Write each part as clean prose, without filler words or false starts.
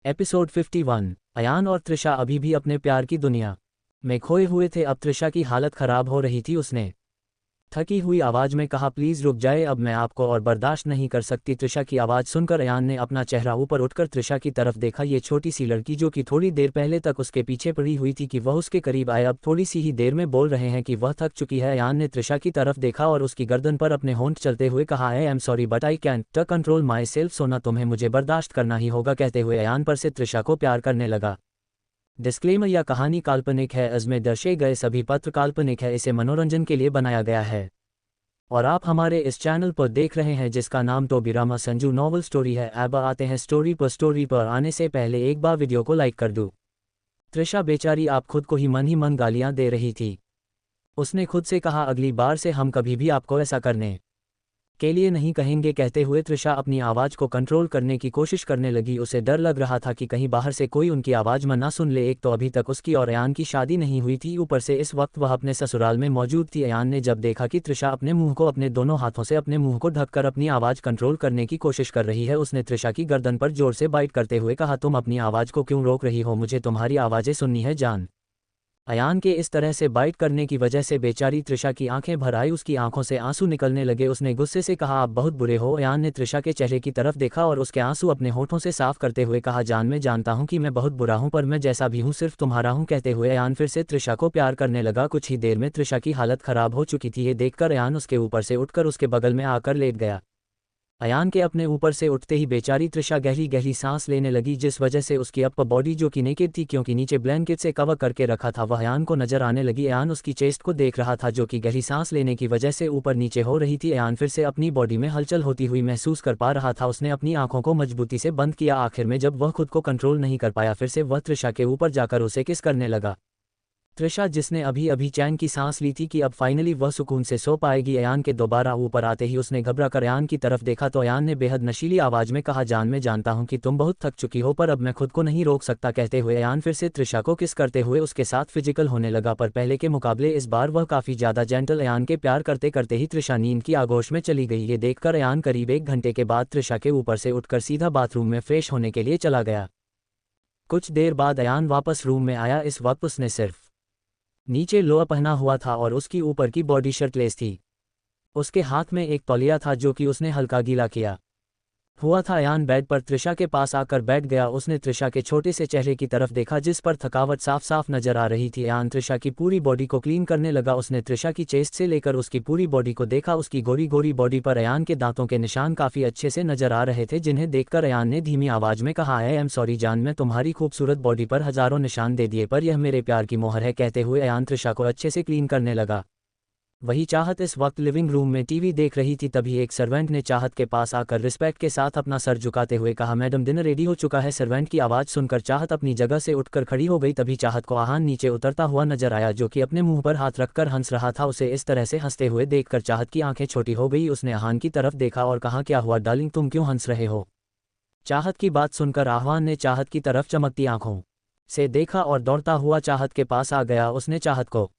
Episode 51। Ayan और त्रिशा अभी भी अपने प्यार की दुनिया में खोए हुए थे। अब त्रिशा की हालत खराब हो रही थी। उसने थकी हुई आवाज में कहा, प्लीज रुक जाए, अब मैं आपको और बर्दाश्त नहीं कर सकती। त्रिशा की आवाज सुनकर अयान ने अपना चेहरा ऊपर उठकर त्रिशा की तरफ देखा। ये छोटी सी लड़की जो कि थोड़ी देर पहले तक उसके पीछे पड़ी हुई थी कि वह उसके करीब आए, अब थोड़ी सी ही देर में बोल रहे हैं कि वह थक चुकी है। अयान ने त्रिशा की तरफ देखा और उसकी गर्दन पर अपने होंठ चलते हुए कहा, I am sorry but I can't control my self. सोना, तुम्हें मुझे बर्दाश्त करना ही होगा। कहते हुए अयान पर से त्रिशा को प्यार करने लगा। डिस्क्लेमर, यह कहानी काल्पनिक है। इसमें दर्शाए गए सभी पात्र काल्पनिक है। इसे मनोरंजन के लिए बनाया गया है और आप हमारे इस चैनल पर देख रहे हैं जिसका नाम टोबीरामा संजू नॉवल स्टोरी है। अब आते हैं स्टोरी पर। स्टोरी पर आने से पहले एक बार वीडियो को लाइक कर दो। त्रिशा बेचारी आप खुद को ही मन गालियां दे रही थी। उसने खुद से कहा, अगली बार से हम कभी भी आपको ऐसा करने के लिए नहीं कहेंगे। कहते हुए त्रिशा अपनी आवाज़ को कंट्रोल करने की कोशिश करने लगी। उसे डर लग रहा था कि कहीं बाहर से कोई उनकी आवाज़ में ना सुन ले। एक तो अभी तक उसकी और अयान की शादी नहीं हुई थी, ऊपर से इस वक्त वह अपने ससुराल में मौजूद थी। अयान ने जब देखा कि त्रिशा अपने मुंह को अपने दोनों हाथों से अपने मुंह को ढककर अपनी आवाज़ कंट्रोल करने की कोशिश कर रही है, उसने त्रिशा की गर्दन पर जोर से बाइट करते हुए कहा, तुम अपनी आवाज़ को क्यों रोक रही हो? मुझे तुम्हारी आवाज़ें सुननी है जान। अयान के इस तरह से बाइट करने की वजह से बेचारी त्रिशा की आंखें भर आई। उसकी आंखों से आंसू निकलने लगे। उसने गुस्से से कहा, आप बहुत बुरे हो। अयान ने त्रिशा के चेहरे की तरफ देखा और उसके आंसू अपने होठों से साफ करते हुए कहा, जान मैं जानता हूं कि मैं बहुत बुरा हूं, पर मैं जैसा भी हूं सिर्फ तुम्हारा हूं। कहते हुए अयान फिर से त्रिशा को प्यार करने लगा। कुछ ही देर में त्रिशा की हालत खराब हो चुकी थी। ये देखकर अयान उसके ऊपर से उठकर उसके बगल में आकर लेट गया। अयान के अपने ऊपर से उठते ही बेचारी त्रिशा गहरी गहरी सांस लेने लगी, जिस वजह से उसकी अपर बॉडी जो कि नेकेड थी क्योंकि नीचे ब्लैंकेट से कवर करके रखा था, वह अयान को नजर आने लगी। अयान उसकी चेस्ट को देख रहा था जो कि गहरी सांस लेने की वजह से ऊपर नीचे हो रही थी। अयान फिर से अपनी बॉडी में हलचल होती हुई महसूस कर पा रहा था। उसने अपनी आंखों को मजबूती से बंद किया। आखिर में जब वह खुद को कंट्रोल नहीं कर पाया, फिर से वह त्रिशा के ऊपर जाकर उसे किस करने लगा। त्रिशा जिसने अभी अभी चैन की सांस ली थी कि अब फाइनली वह सुकून से सो पाएगी। अयान के दोबारा ऊपर आते ही उसने घबरा कर अयान की तरफ देखा तो अयान ने बेहद नशीली आवाज में कहा, जान मैं जानता हूं कि तुम बहुत थक चुकी हो, पर अब मैं खुद को नहीं रोक सकता। कहते हुए अयान फिर से त्रिशा को किस करते हुए उसके साथ फिजिकल होने लगा, पर पहले के मुकाबले इस बार वह काफी ज्यादा जेंटल। अयान के प्यार करते करते ही त्रिशा नींद की आगोश में चली गई। ये देखकर अयान करीब 1 घंटे के बाद त्रिशा के ऊपर से उठकर सीधा बाथरूम में फ्रेश होने के लिए चला गया। कुछ देर बाद अयान वापस रूम में आया। इस वक्त उसने सिर्फ नीचे लोअर पहना हुआ था और उसकी ऊपर की बॉडी शर्टलेस थी। उसके हाथ में एक तौलिया था जो कि उसने हल्का गीला किया हुआ था। अयान बेड पर त्रिशा के पास आकर बैठ गया। उसने त्रिशा के छोटे से चेहरे की तरफ देखा जिस पर थकावट साफ साफ नजर आ रही थी। अयान त्रिशा की पूरी बॉडी को क्लीन करने लगा। उसने त्रिशा की चेस्ट से लेकर उसकी पूरी बॉडी को देखा। उसकी गोरी गोरी बॉडी पर अयान के दांतों के निशान काफी अच्छे से नजर आ रहे थे, जिन्हें देखकर अयान ने धीमी आवाज में कहा, आई एम सॉरी जान, मैं तुम्हारी खूबसूरत बॉडी पर हजारों निशान दे दिए, पर यह मेरे प्यार की मोहर है। कहते हुए अयान त्रिशा को अच्छे से क्लीन करने लगा। वही चाहत इस वक्त लिविंग रूम में टीवी देख रही थी। तभी एक सर्वेंट ने चाहत के पास आकर रिस्पेक्ट के साथ अपना सर झुकाते हुए कहा, मैडम डिनर रेडी हो चुका है। सर्वेंट की आवाज़ सुनकर चाहत अपनी जगह से उठकर खड़ी हो गई। तभी चाहत को आहान नीचे उतरता हुआ नजर आया जो कि अपने मुंह पर हाथ रखकर हंस रहा था। उसे इस तरह से हंसते हुए देखकर चाहत की आंखें छोटी हो गई। उसने आहान की तरफ देखा और कहा, क्या हुआ डार्लिंग, तुम क्यों हंस रहे हो? चाहत की बात सुनकर आह्वान ने चाहत की तरफ चमकती आंखों से देखा और दौड़ता हुआ चाहत के पास आ गया। उसने चाहत को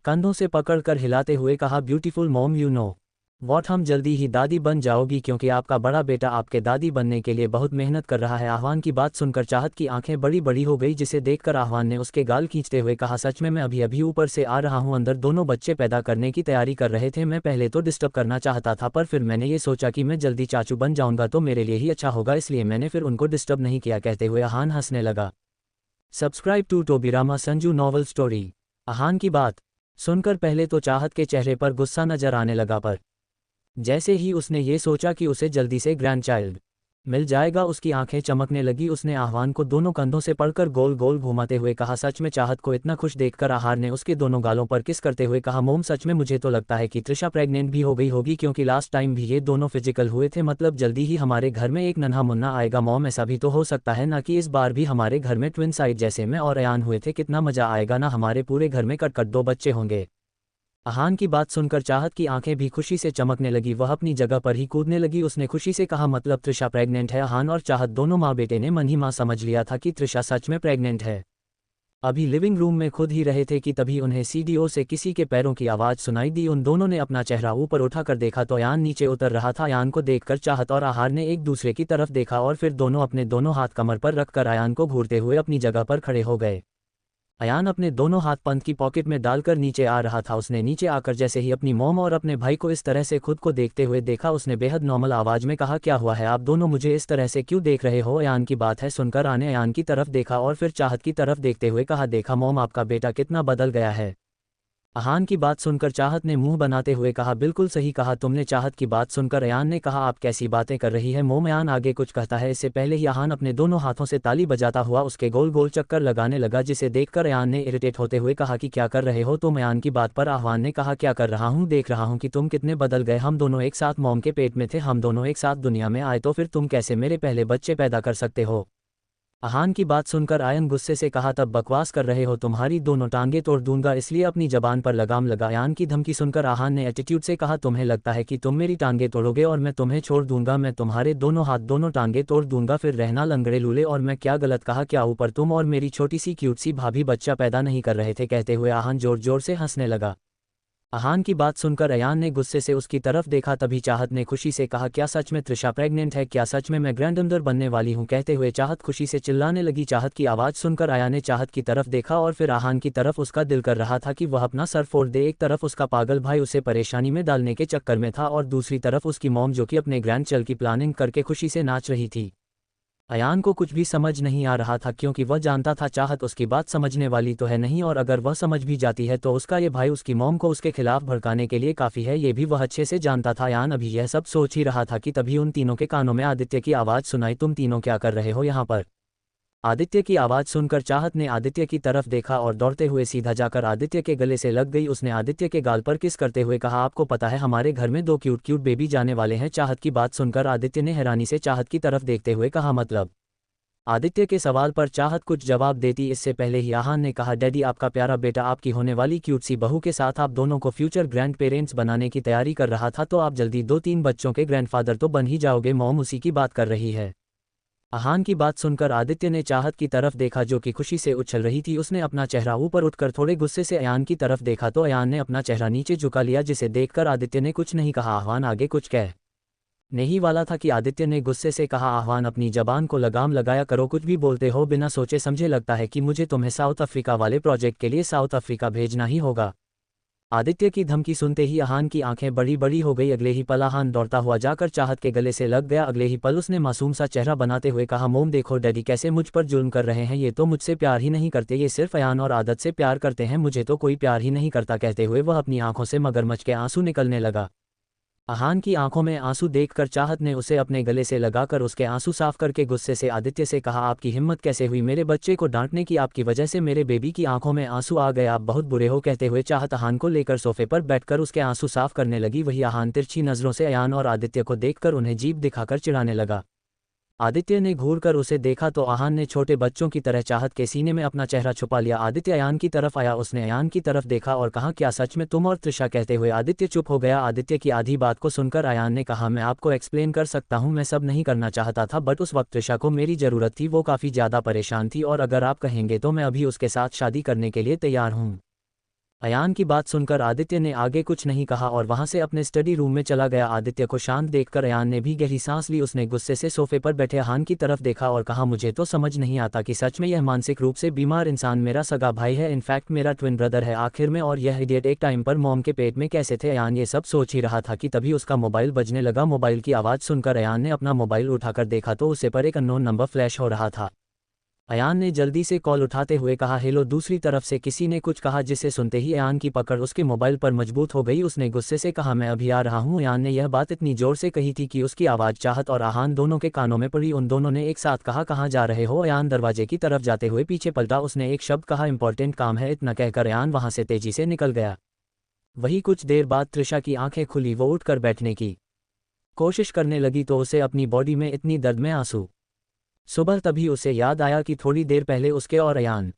कंधों से पकड़कर हिलाते हुए कहा, beautiful mom you know what, हम जल्दी ही दादी बन जाओगी क्योंकि आपका बड़ा बेटा आपके दादी बनने के लिए बहुत मेहनत कर रहा है। आह्वान की बात सुनकर चाहत की आंखें बड़ी बड़ी हो गई, जिसे देखकर आह्वान ने उसके गाल खींचते हुए कहा, सच में मैं अभी अभी ऊपर से आ रहा हूं। अंदर दोनों बच्चे पैदा करने की तैयारी कर रहे थे। मैं पहले तो डिस्टर्ब करना चाहता था, पर फिर मैंने ये सोचा कि मैं जल्दी चाचू बन जाऊंगा तो मेरे लिए ही अच्छा होगा, इसलिए मैंने फिर उनको डिस्टर्ब नहीं किया। कहते हुए आहान हंसने लगा। Subscribe to Tobirama Sanju novel story. Aahan की बात सुनकर पहले तो चाहत के चेहरे पर गुस्सा नजर आने लगा, पर जैसे ही उसने ये सोचा कि उसे जल्दी से ग्रैंड चाइल्ड मिल जाएगा, उसकी आंखें चमकने लगी। उसने आह्वान को दोनों कंधों से पकड़कर गोल गोल घुमाते हुए कहा, सच में? चाहत को इतना खुश देखकर आहार ने उसके दोनों गालों पर किस करते हुए कहा, मोम सच में मुझे तो लगता है कि त्रिशा प्रेग्नेंट भी हो गई होगी, क्योंकि लास्ट टाइम भी ये दोनों फिजिकल हुए थे। मतलब जल्दी ही हमारे घर में एक नन्हा मुन्ना आएगा। मॉम ऐसा भी तो हो सकता है ना कि इस बार भी हमारे घर में ट्विन साइड जैसे मैं और अयान हुए थे। कितना मजा आएगा ना, हमारे पूरे घर में कट 2 बच्चे होंगे। आहान की बात सुनकर चाहत की आंखें भी खुशी से चमकने लगी। वह अपनी जगह पर ही कूदने लगी। उसने खुशी से कहा, मतलब त्रिशा प्रेग्नेंट है? आहान और चाहत दोनों माँ बेटे ने मन ही माँ समझ लिया था कि त्रिशा सच में प्रेग्नेंट है। अभी लिविंग रूम में खुद ही रहे थे कि तभी उन्हें सीढ़ियों से किसी के पैरों की आवाज़ सुनाई दी। उन दोनों ने अपना चेहरा ऊपर उठाकर देखा तो अयान नीचे उतर रहा था। अयान को देखकर चाहत और आहार ने एक दूसरे की तरफ देखा और फिर दोनों अपने दोनों हाथ कमर पर रखकर अयान को घूरते हुए अपनी जगह पर खड़े हो गए। अयान अपने दोनों हाथ पंथ की पॉकेट में डालकर नीचे आ रहा था। उसने नीचे आकर जैसे ही अपनी मॉम और अपने भाई को इस तरह से खुद को देखते हुए देखा, उसने बेहद नॉर्मल आवाज में कहा, क्या हुआ है, आप दोनों मुझे इस तरह से क्यों देख रहे हो? अयान की बात है सुनकर आने अयान की तरफ देखा और फिर चाहत की तरफ देखते हुए कहा, देखा मॉम, आपका बेटा कितना बदल गया है। अहान की बात सुनकर चाहत ने मुंह बनाते हुए कहा, बिल्कुल सही कहा तुमने। चाहत की बात सुनकर अयान ने कहा, आप कैसी बातें कर रही है मोम? अयान आगे कुछ कहता है इससे पहले ही अहान अपने दोनों हाथों से ताली बजाता हुआ उसके गोल गोल चक्कर लगाने लगा, जिसे देखकर अयान ने इरिटेट होते हुए कहा कि क्या कर रहे हो तुम? अयान की बात पर आह्वान ने कहा, क्या कर रहा हूँ, देख रहा हूँ कि तुम कितने बदल गए। हम दोनों एक साथ मॉम के पेट में थे, हम दोनों एक साथ दुनिया में आए, तो फिर तुम कैसे मेरे पहले बच्चे पैदा कर सकते हो? अहान की बात सुनकर अयान गुस्से से कहा, तब बकवास कर रहे हो, तुम्हारी दोनों टांगे तोड़ दूंगा, इसलिए अपनी जबान पर लगाम लगा। अयान की धमकी सुनकर अहान ने एटीट्यूड से कहा, तुम्हें लगता है कि तुम मेरी टांगे तोड़ोगे और मैं तुम्हें छोड़ दूंगा? मैं तुम्हारे दोनों हाथ दोनों टांगे तोड़ दूंगा, फिर रहना लंगड़े लूले। और मैं क्या गलत कहा? क्या ऊपर तुम और मेरी छोटी सी क्यूट सी भाभी बच्चा पैदा नहीं कर रहे थे? कहते हुए अहान जोर जोर से हंसने लगा। अहान की बात सुनकर अयान ने गुस्से से उसकी तरफ देखा। तभी चाहत ने खुशी से कहा, क्या सच में त्रिशा प्रेग्नेंट है? क्या सच में मैं ग्रैंडमदर बनने वाली हूँ? कहते हुए चाहत खुशी से चिल्लाने लगी। चाहत की आवाज़ सुनकर अयान ने चाहत की तरफ देखा और फिर अहान की तरफ। उसका दिल कर रहा था कि वह अपना सर फोड़ दे। एक तरफ उसका पागल भाई उसे परेशानी में डालने के चक्कर में था और दूसरी तरफ उसकी मॉम जो कि अपने ग्रैंड चल की प्लानिंग करके खुशी से नाच रही थी। अयान को कुछ भी समझ नहीं आ रहा था, क्योंकि वह जानता था चाहत उसकी बात समझने वाली तो है नहीं, और अगर वह समझ भी जाती है तो उसका ये भाई उसकी मॉम को उसके खिलाफ भड़काने के लिए काफ़ी है, ये भी वह अच्छे से जानता था। अयान अभी यह सब सोच ही रहा था कि तभी उन तीनों के कानों में आदित्य की आवाज़ सुनाई, तुम तीनों क्या कर रहे हो यहाँ पर? आदित्य की आवाज़ सुनकर चाहत ने आदित्य की तरफ देखा और दौड़ते हुए सीधा जाकर आदित्य के गले से लग गई। उसने आदित्य के गाल पर किस करते हुए कहा, आपको पता है हमारे घर में 2 क्यूट क्यूट बेबी जाने वाले हैं? चाहत की बात सुनकर आदित्य ने हैरानी से चाहत की तरफ देखते हुए कहा, मतलब? आदित्य के सवाल पर चाहत कुछ जवाब देती इससे पहले ही आहान ने कहा, डैडी, आपका प्यारा बेटा आपकी होने वाली क्यूट सी बहू के साथ आप दोनों को फ्यूचर ग्रैंड पेरेंट्स बनाने की तैयारी कर रहा था, तो आप जल्दी 2-3 बच्चों के ग्रैंडफादर तो बन ही जाओगे। मॉम उसी की बात कर रही है। आहान की बात सुनकर आदित्य ने चाहत की तरफ देखा जो कि खुशी से उछल रही थी। उसने अपना चेहरा ऊपर उठकर थोड़े गुस्से से अयान की तरफ देखा तो अयान ने अपना चेहरा नीचे झुका लिया, जिसे देखकर आदित्य ने कुछ नहीं कहा। आह्वान आगे कुछ कह नहीं वाला था कि आदित्य ने गुस्से से कहा, आह्वान अपनी जबान को लगाम लगाया करो, कुछ भी बोलते हो बिना सोचे समझे, लगता है कि मुझे तुम्हें साउथ अफ्रीका वाले प्रोजेक्ट के लिए साउथ अफ्रीका भेजना ही होगा। आदित्य की धमकी सुनते ही आहान की आंखें बड़ी बड़ी हो गई। अगले ही पल आहान दौड़ता हुआ जाकर चाहत के गले से लग गया। अगले ही पल उसने मासूम सा चेहरा बनाते हुए कहा, मोम देखो डैडी कैसे मुझ पर जुल्म कर रहे हैं, ये तो मुझसे प्यार ही नहीं करते, ये सिर्फ अयान और आदत से प्यार करते हैं, मुझे तो कोई प्यार ही नहीं करता। कहते हुए वह अपनी आंखों से मगरमच्छ के आंसू निकलने लगा। आहान की आंखों में आंसू देखकर चाहत ने उसे अपने गले से लगाकर उसके आंसू साफ करके गुस्से से आदित्य से कहा, आपकी हिम्मत कैसे हुई मेरे बच्चे को डांटने की? आपकी वजह से मेरे बेबी की आंखों में आंसू आ गए, आप बहुत बुरे हो। कहते हुए चाहत आहान को लेकर सोफे पर बैठकर उसके आंसू साफ करने लगी। वही आहान तिरछी नजरों से अयान और आदित्य को देखकर उन्हें जीभ दिखाकर चिढ़ाने लगा। आदित्य ने घूरकर उसे देखा तो आहान ने छोटे बच्चों की तरह चाहत के सीने में अपना चेहरा छुपा लिया। आदित्य अयान की तरफ आया, उसने अयान की तरफ देखा और कहा, क्या सच में तुम और त्रिशा? कहते हुए आदित्य चुप हो गया। आदित्य की आधी बात को सुनकर अयान ने कहा, मैं आपको एक्सप्लेन कर सकता हूँ, मैं सब नहीं करना चाहता था, बट उस वक्त त्रिशा को मेरी ज़रूरत थी, वो काफ़ी ज़्यादा परेशान थी, और अगर आप कहेंगे तो मैं अभी उसके साथ शादी करने के लिए तैयार हूँ। अयान की बात सुनकर आदित्य ने आगे कुछ नहीं कहा और वहां से अपने स्टडी रूम में चला गया। आदित्य को शांत देखकर अयान ने भी गहरी सांस ली। उसने गुस्से से सोफे पर बैठे आहान की तरफ देखा और कहा, मुझे तो समझ नहीं आता कि सच में यह मानसिक रूप से बीमार इंसान मेरा सगा भाई है, इनफैक्ट मेरा ट्विन ब्रदर है आखिर में, और यह इडियट एक टाइम पर मॉम के पेट में कैसे थे? अयान ये सब सोच ही रहा था कि तभी उसका मोबाइल बजने लगा। मोबाइल की आवाज़ सुनकर अयान ने अपना मोबाइल उठाकर देखा तो उसे पर एक अननोन नंबर फ्लैश हो रहा था। अयान ने जल्दी से कॉल उठाते हुए कहा, हेलो। दूसरी तरफ से किसी ने कुछ कहा, जिसे सुनते ही अयान की पकड़ उसके मोबाइल पर मजबूत हो गई। उसने गुस्से से कहा, मैं अभी आ रहा हूँ। अयान ने यह बात इतनी जोर से कही थी कि उसकी आवाज़ चाहत और आहान दोनों के कानों में पड़ी। उन दोनों ने एक साथ कहा, कहाँ जा रहे हो? अयान दरवाजे की तरफ जाते हुए पीछे पलटा। उसने एक शब्द कहा, इंपॉर्टेंट काम है। इतना कहकर अयान वहां से तेजी से निकल गया। वही कुछ देर बाद त्रिशा की आंखें खुली। वो उठकर बैठने की कोशिश करने लगी तो उसे अपनी बॉडी में इतनी दर्द में आंसू। सुबह तभी उसे याद आया कि थोड़ी देर पहले उसके और अयान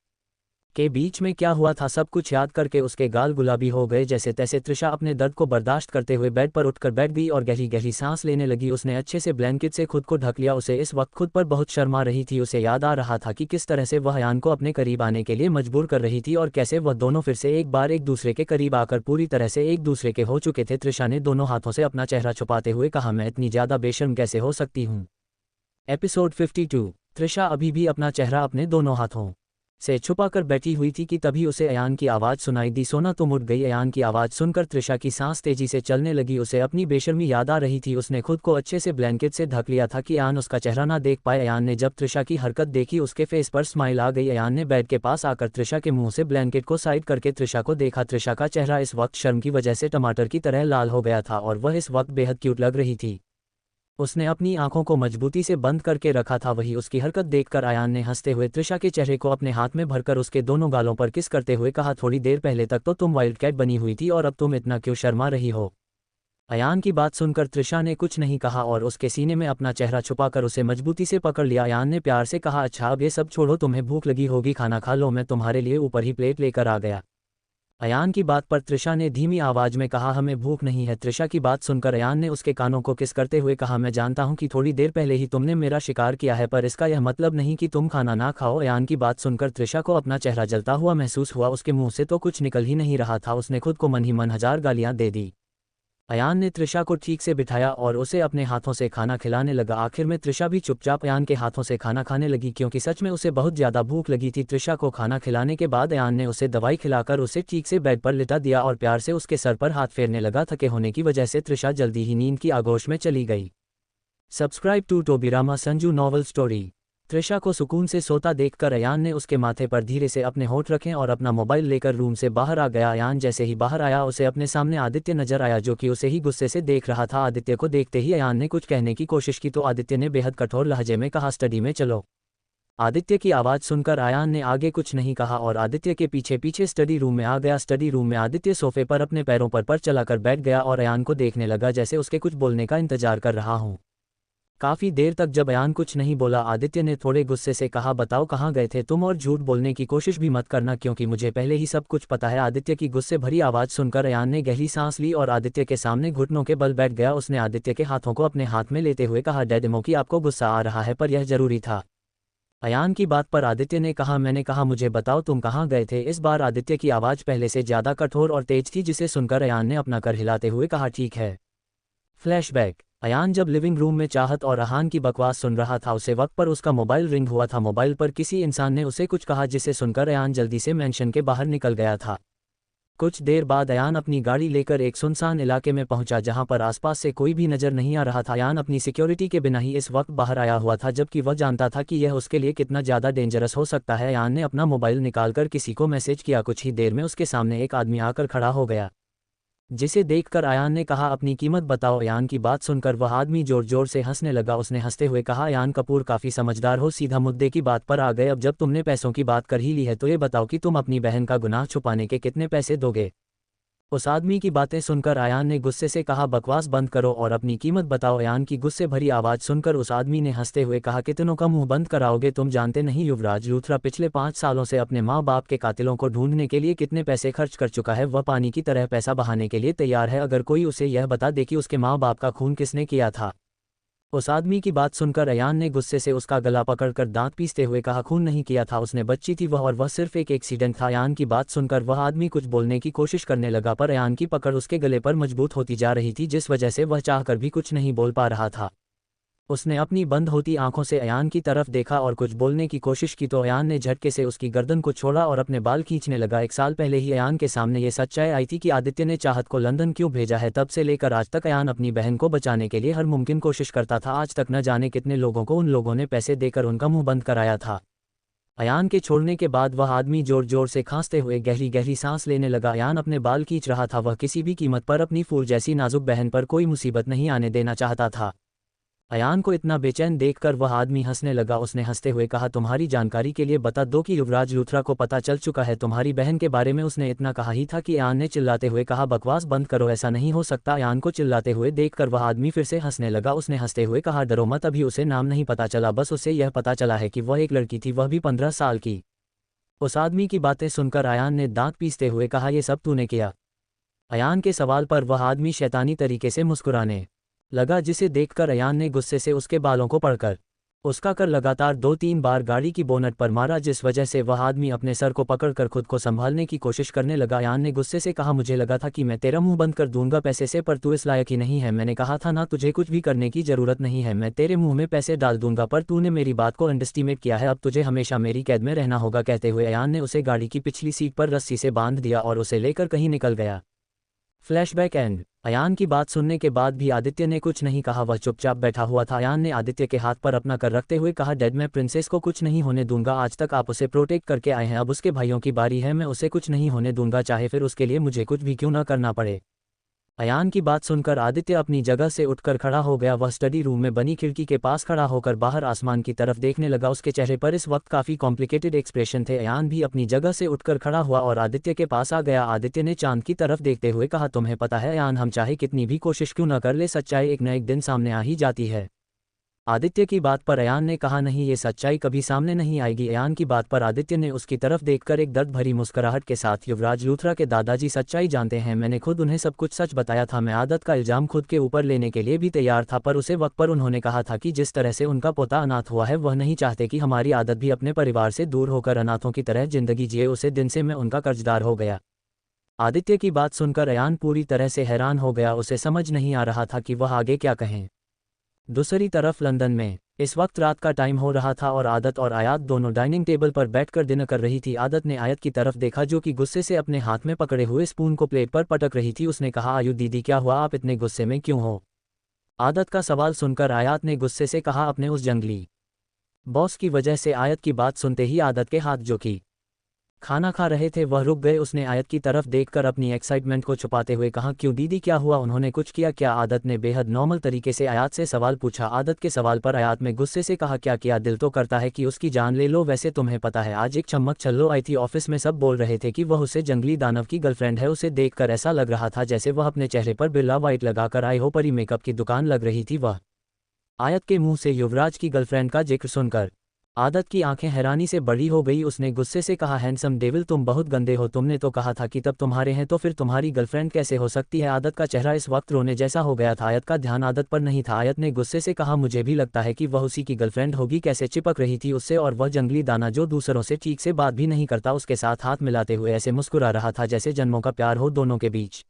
के बीच में क्या हुआ था सब कुछ याद करके उसके गाल गुलाबी हो गए। जैसे तैसे तृषा अपने दर्द को बर्दाश्त करते हुए बेड पर उठकर बैठ गई और गहरी गहरी सांस लेने लगी। उसने अच्छे से ब्लैंकेट से खुद को ढक लिया। उसे इस वक्त खुद पर बहुत शर्म आ रही थी। उसे याद आ रहा था कि किस तरह से वह अयान को अपने करीब आने के लिए मजबूर कर रही थी और कैसे वह दोनों फिर से एक बार एक दूसरे के करीब आकर पूरी तरह से एक दूसरे के हो चुके थे। तृषा ने दोनों हाथों से अपना चेहरा छुपाते हुए कहा, मैं इतनी ज्यादा बेशर्म कैसे हो सकती हूँ। एपिसोड 52। तृषा अभी भी अपना चेहरा अपने दोनों हाथों से छुपाकर बैठी हुई थी कि तभी उसे अयान की आवाज़ सुनाई दी। सोना तुम उठ गई। अयान की आवाज़ सुनकर तृषा की सांस तेजी से चलने लगी। उसे अपनी बेशर्मी याद आ रही थी। उसने खुद को अच्छे से ब्लैंकेट से ढक लिया था कि अयान उसका चेहरा ना देख पाए। अयान ने जब तृषा की हरकत देखी उसके फेस पर स्माइल आ गई। अयान ने बेड के पास आकर तृषा के मुंह से ब्लैंकेट को साइड करके तृषा को देखा। तृषा का चेहरा इस वक्त शर्म की वजह से टमाटर की तरह लाल हो गया था और वह इस वक्त बेहद क्यूट लग रही थी। उसने अपनी आंखों को मजबूती से बंद करके रखा था। वही उसकी हरकत देखकर अयान ने हंसते हुए तृषा के चेहरे को अपने हाथ में भरकर उसके दोनों गालों पर किस करते हुए कहा, थोड़ी देर पहले तक तो तुम वाइल्ड कैट बनी हुई थी और अब तुम इतना क्यों शर्मा रही हो। अयान की बात सुनकर तृषा ने कुछ नहीं कहा और उसके सीने में अपना चेहरा छुपाकर उसे मजबूती से पकड़ लिया। अयान ने प्यार से कहा, अच्छा अब ये सब छोड़ो, तुम्हें भूख लगी होगी, खाना खा लो, मैं तुम्हारे लिए ऊपर ही प्लेट लेकर आ गया। अयान की बात पर तृषा ने धीमी आवाज में कहा, हमें भूख नहीं है। तृषा की बात सुनकर अयान ने उसके कानों को किस करते हुए कहा, मैं जानता हूं कि थोड़ी देर पहले ही तुमने मेरा शिकार किया है, पर इसका यह मतलब नहीं कि तुम खाना ना खाओ। अयान की बात सुनकर तृषा को अपना चेहरा जलता हुआ महसूस हुआ। उसके मुंह से तो कुछ निकल ही नहीं रहा था। उसने खुद को मन ही मन हजार गालियां दे दी। अयान ने तृषा को ठीक से बिठाया और उसे अपने हाथों से खाना खिलाने लगा। आखिर में तृषा भी चुपचाप अयान के हाथों से खाना खाने लगी क्योंकि सच में उसे बहुत ज़्यादा भूख लगी थी। तृषा को खाना खिलाने के बाद अयान ने उसे दवाई खिलाकर उसे ठीक से बेड पर लिटा दिया और प्यार से उसके सर पर हाथ फेरने लगा। थके होने की वजह से तृषा जल्दी ही नींद की आगोश में चली गई। Subscribe to Tobirama Sanju novel story. Trisha को सुकून से सोता देखकर अयान ने उसके माथे पर धीरे से अपने होंठ रखे और अपना मोबाइल लेकर रूम से बाहर आ गया। अयान जैसे ही बाहर आया उसे अपने सामने आदित्य नजर आया जो कि उसे ही गुस्से से देख रहा था। आदित्य को देखते ही अयान ने कुछ कहने की कोशिश की तो आदित्य ने बेहद कठोर लहजे में कहा, स्टडी में चलो। आदित्य की आवाज़ सुनकर अयान ने आगे कुछ नहीं कहा और आदित्य के पीछे पीछे स्टडी रूम में आ गया। स्टडी रूम में आदित्य सोफे पर अपने पैरों पर चलाकर बैठ गया और अयान को देखने लगा जैसे उसके कुछ बोलने का इंतजार कर रहा हूँ। काफी देर तक जब अयान कुछ नहीं बोला आदित्य ने थोड़े गुस्से से कहा, बताओ कहाँ गए थे तुम, और झूठ बोलने की कोशिश भी मत करना क्योंकि मुझे पहले ही सब कुछ पता है। आदित्य की गुस्से भरी आवाज़ सुनकर अयान ने गहरी सांस ली और आदित्य के सामने घुटनों के बल बैठ गया। उसने आदित्य के हाथों को अपने हाथ में लेते हुए कहा, डैडमो कि आपको गुस्सा आ रहा है पर यह जरूरी था। अयान की बात पर आदित्य ने कहा, मैंने कहा मुझे बताओ तुम कहाँ गए थे। इस बार आदित्य की आवाज़ पहले से ज़्यादा कठोर और तेज थी जिसे सुनकर अयान ने अपना कर हिलाते हुए कहा, ठीक है। फ्लैशबैक। अयान जब लिविंग रूम में चाहत और अहान की बकवास सुन रहा था उसे वक्त पर उसका मोबाइल रिंग हुआ था। मोबाइल पर किसी इंसान ने उसे कुछ कहा जिसे सुनकर अयान जल्दी से मेंशन के बाहर निकल गया था। कुछ देर बाद अयान अपनी गाड़ी लेकर एक सुनसान इलाके में पहुंचा जहां पर आसपास से कोई भी नजर नहीं आ रहा था। अयान अपनी सिक्योरिटी के बिना ही इस वक्त बाहर आया हुआ था जबकि वह जानता था कि यह उसके लिए कितना ज़्यादा डेंजरस हो सकता है। अयान ने अपना मोबाइल निकालकर किसी को मैसेज किया। कुछ ही देर में उसके सामने एक आदमी आकर खड़ा हो गया जिसे देखकर अयान ने कहा, अपनी कीमत बताओ। अयान की बात सुनकर वह आदमी जोर जोर से हंसने लगा। उसने हंसते हुए कहा, अयान कपूर काफ़ी समझदार हो, सीधा मुद्दे की बात पर आ गए। अब जब तुमने पैसों की बात कर ही ली है तो ये बताओ कि तुम अपनी बहन का गुनाह छुपाने के कितने पैसे दोगे। उस आदमी की बातें सुनकर अयान ने गुस्से से कहा, बकवास बंद करो और अपनी कीमत बताओ। अयान की गुस्से भरी आवाज़ सुनकर उस आदमी ने हंसते हुए कहा, कितनों का मुंह बंद कराओगे। तुम जानते नहीं युवराज लूथरा पिछले 5 सालों से अपने माँ बाप के कातिलों को ढूंढने के लिए कितने पैसे खर्च कर चुका है। वह पानी की तरह पैसा बहाने के लिए तैयार है अगर कोई उसे यह बता दे कि उसके माँ बाप का खून किसने किया था। उस आदमी की बात सुनकर अयान ने गुस्से से उसका गला पकड़कर दांत पीसते हुए कहा, खून नहीं किया था, उसने बच्ची थी वह और वह सिर्फ एक एक्सीडेंट था। अयान की बात सुनकर वह आदमी कुछ बोलने की कोशिश करने लगा पर अयान की पकड़ उसके गले पर मजबूत होती जा रही थी जिस वजह से वह चाहकर भी कुछ नहीं बोल पा रहा था। उसने अपनी बंद होती आंखों से अयान की तरफ देखा और कुछ बोलने की कोशिश की तो अयान ने झटके से उसकी गर्दन को छोड़ा और अपने बाल खींचने लगा। 1 साल पहले ही अयान के सामने ये सच्चाई आई थी कि आदित्य ने चाहत को लंदन क्यों भेजा है। तब से लेकर आज तक अयान अपनी बहन को बचाने के लिए हर मुमकिन कोशिश करता था। आज तक न जाने कितने लोगों को उन लोगों ने पैसे देकर उनका मुंह बंद कराया था। अयान के छोड़ने के बाद वह आदमी जोर जोर से खांसते हुए गहरी गहरी सांस लेने लगा। अयान अपने बाल खींच रहा था। वह किसी भी कीमत पर अपनी फूल जैसी नाजुक बहन पर कोई मुसीबत नहीं आने देना चाहता था। अयान को इतना बेचैन देखकर वह आदमी हंसने लगा। उसने हंसते हुए कहा, तुम्हारी जानकारी के लिए बता दो कि युवराज लूथरा को पता चल चुका है तुम्हारी बहन के बारे में। उसने इतना कहा ही था कि अयान ने चिल्लाते हुए कहा, बकवास बंद करो, ऐसा नहीं हो सकता। अयान को चिल्लाते हुए देखकर वह आदमी फिर से हंसने लगा। उसने हंसते हुए कहा, डरो मत, अभी उसे नाम नहीं पता चला, बस उसे यह पता चला है कि वह एक लड़की थी, वह भी 15 साल की। उस आदमी की बातें सुनकर अयान ने दांत पीसते हुए कहा, ये सब तूने किया? अयान के सवाल पर वह आदमी शैतानी तरीके से मुस्कुराने लगा, जिसे देखकर अयान ने गुस्से से उसके बालों को पकड़कर उसका कर लगातार 2-3 बार गाड़ी की बोनट पर मारा, जिस वजह से वह आदमी अपने सर को पकड़कर खुद को संभालने की कोशिश करने लगा। अयान ने गुस्से से कहा, मुझे लगा था कि मैं तेरा मुंह बंद कर दूंगा पैसे से, पर तू इस लायक ही नहीं है। मैंने कहा था ना, तुझे कुछ भी करने की जरूरत नहीं है, मैं तेरे मुंह में पैसे डाल दूंगा, पर तूने मेरी बात को अंडरएस्टिमेट किया है। अब तुझे हमेशा मेरी कैद में रहना होगा। कहते हुए अयान ने उसे गाड़ी की पिछली सीट पर रस्सी से बांध दिया और उसे लेकर कहीं निकल गया। Flashback and. अयान की बात सुनने के बाद भी आदित्य ने कुछ नहीं कहा, वह चुपचाप बैठा हुआ था। अयान ने आदित्य के हाथ पर अपना कर रखते हुए कहा, डैड, मैं प्रिंसेस को कुछ नहीं होने दूंगा। आज तक आप उसे प्रोटेक्ट करके आए हैं, अब उसके भाइयों की बारी है। मैं उसे कुछ नहीं होने दूंगा, चाहे फिर उसके लिए मुझे कुछ भी क्यों न करना पड़े। अयान की बात सुनकर आदित्य अपनी जगह से उठकर खड़ा हो गया। वह स्टडी रूम में बनी खिड़की के पास खड़ा होकर बाहर आसमान की तरफ देखने लगा। उसके चेहरे पर इस वक्त काफ़ी कॉम्प्लिकेटेड एक्सप्रेशन थे। अयान भी अपनी जगह से उठकर खड़ा हुआ और आदित्य के पास आ गया। आदित्य ने चांद की तरफ देखते हुए कहा, तुम्हें पता है अयान, हम चाहे कितनी भी कोशिश क्यों न कर ले, सच्चाई एक न एक दिन सामने आ ही जाती है। आदित्य की बात पर अयान ने कहा, नहीं, ये सच्चाई कभी सामने नहीं आएगी। अयान की बात पर आदित्य ने उसकी तरफ देखकर एक दर्द भरी मुस्कुराहट के साथ, युवराज लूथरा के दादाजी सच्चाई जानते हैं, मैंने खुद उन्हें सब कुछ सच बताया था। मैं आदत का इल्जाम खुद के ऊपर लेने के लिए भी तैयार था, पर उसे वक्त पर उन्होंने कहा था कि जिस तरह से उनका पोता अनाथ हुआ है, वह नहीं चाहते कि हमारी आदत भी अपने परिवार से दूर होकर अनाथों की तरह जिंदगी जिए। उसे दिन से मैं उनका कर्जदार हो गया। आदित्य की बात सुनकर अयान पूरी तरह से हैरान हो गया। उसे समझ नहीं आ रहा था कि वह आगे क्या कहें। दूसरी तरफ लंदन में इस वक्त रात का टाइम हो रहा था और आदत और आयात दोनों डाइनिंग टेबल पर बैठकर डिनर कर रही थी। आदत ने आयत की तरफ देखा, जो कि गुस्से से अपने हाथ में पकड़े हुए स्पून को प्लेट पर पटक रही थी। उसने कहा, आयु दीदी, क्या हुआ, आप इतने गुस्से में क्यों हो? आदत का सवाल सुनकर आयात ने गुस्से से कहा, अपने उस जंगली बॉस की वजह से। आयत की बात सुनते ही आदत के हाथ, जो कि खाना खा रहे थे, वह रुक गए। उसने आयत की तरफ देखकर अपनी एक्साइटमेंट को छुपाते हुए कहा, क्यों दीदी, क्या हुआ, उन्होंने कुछ किया क्या? आदत ने बेहद नॉर्मल तरीके से आयत से सवाल पूछा। आदत के सवाल पर आयत में गुस्से से कहा, क्या किया? दिल तो करता है कि उसकी जान ले लो। वैसे तुम्हें पता है, आज एक चम्मक छल्लो आई थी, ऑफिस में सब बोल रहे थे कि वह उसे जंगली दानव की गर्लफ्रेंड है। उसे देखकर ऐसा लग रहा था जैसे वह अपने चेहरे पर बिरला व्हाइट लगाकर आई हो, परी मेकअप की दुकान लग रही थी वह। आयत के मुंह से युवराज की गर्लफ्रेंड का जिक्र सुनकर आदत की आंखें हैरानी से बड़ी हो गई। उसने गुस्से से कहा, हैंडसम डेविल, तुम बहुत गंदे हो। तुमने तो कहा था कि तब तुम्हारे हैं, तो फिर तुम्हारी गर्लफ्रेंड कैसे हो सकती है? आदत का चेहरा इस वक्त रोने जैसा हो गया था। आयत का ध्यान आदत पर नहीं था। आयत ने गुस्से से कहा, मुझे भी लगता है कि वह उसी की गर्लफ्रेंड होगी। कैसे चिपक रही थी उससे, और वह जंगली दाना जो दूसरों से ठीक से बात भी नहीं करता, उसके साथ हाथ मिलाते हुए ऐसे मुस्कुरा रहा था जैसे जन्मों का प्यार हो दोनों के बीच।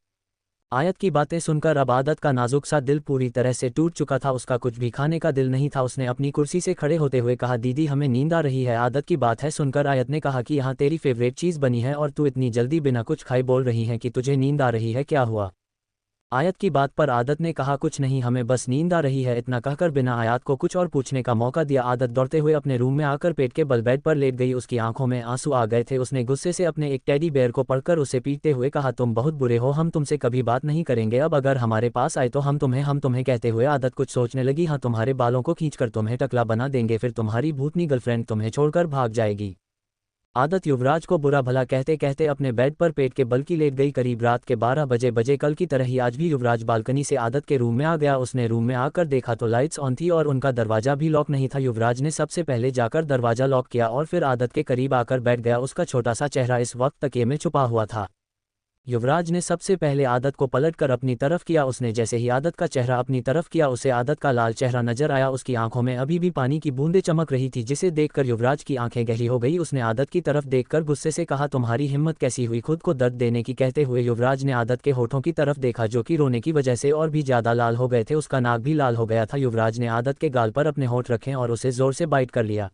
आयत की बातें सुनकर अब आदत का नाजुक सा दिल पूरी तरह से टूट चुका था। उसका कुछ भी खाने का दिल नहीं था। उसने अपनी कुर्सी से खड़े होते हुए कहा, दीदी, हमें नींद आ रही है। आदत की बात है सुनकर आयत ने कहा कि यहाँ तेरी फेवरेट चीज़ बनी है और तू इतनी जल्दी बिना कुछ खाए बोल रही है कि तुझे नींद आ रही है, क्या हुआ? आयत की बात पर आदत ने कहा, कुछ नहीं, हमें बस नींद आ रही है। इतना कहकर बिना आयत को कुछ और पूछने का मौका दिया, आदत दौड़ते हुए अपने रूम में आकर पेट के बल बेड पर लेट गई। उसकी आंखों में आंसू आ गए थे। उसने गुस्से से अपने एक टेडी बेयर को पकड़कर उसे पीटते हुए कहा, तुम बहुत बुरे हो, हम तुमसे कभी बात नहीं करेंगे। अब अगर हमारे पास आए तो हम तुम्हें कहते हुए आदत कुछ सोचने लगी। हाँ, तुम्हारे बालों को खींचकर तुम्हें टकला बना देंगे, फिर तुम्हारी भूतनी गर्लफ्रेंड तुम्हें छोड़कर भाग जाएगी। आदत युवराज को बुरा भला कहते कहते अपने बेड पर पेट के बल की लेट गई। करीब रात के 12 बजे कल की तरह ही आज भी युवराज बालकनी से आदत के रूम में आ गया। उसने रूम में आकर देखा तो लाइट्स ऑन थी और उनका दरवाजा भी लॉक नहीं था। युवराज ने सबसे पहले जाकर दरवाजा लॉक किया और फिर आदत के करीब आकर बैठ गया। उसका छोटा सा चेहरा इस वक्त तकिए में छुपा हुआ था। युवराज ने सबसे पहले आदत को पलटकर अपनी तरफ किया। उसने जैसे ही आदत का चेहरा अपनी तरफ किया, उसे आदत का लाल चेहरा नजर आया। उसकी आंखों में अभी भी पानी की बूंदें चमक रही थी, जिसे देखकर युवराज की आंखें गहरी हो गई। उसने आदत की तरफ देखकर गुस्से से कहा, तुम्हारी हिम्मत कैसी हुई खुद को दर्द देने की? कहते हुए युवराज ने आदत के होठों की तरफ देखा, जो कि रोने की वजह से और भी ज्यादा लाल हो गए थे। उसका नाक भी लाल हो गया था। युवराज ने आदत के गाल पर अपने होठ रखे और उसे जोर से बाइट कर लिया।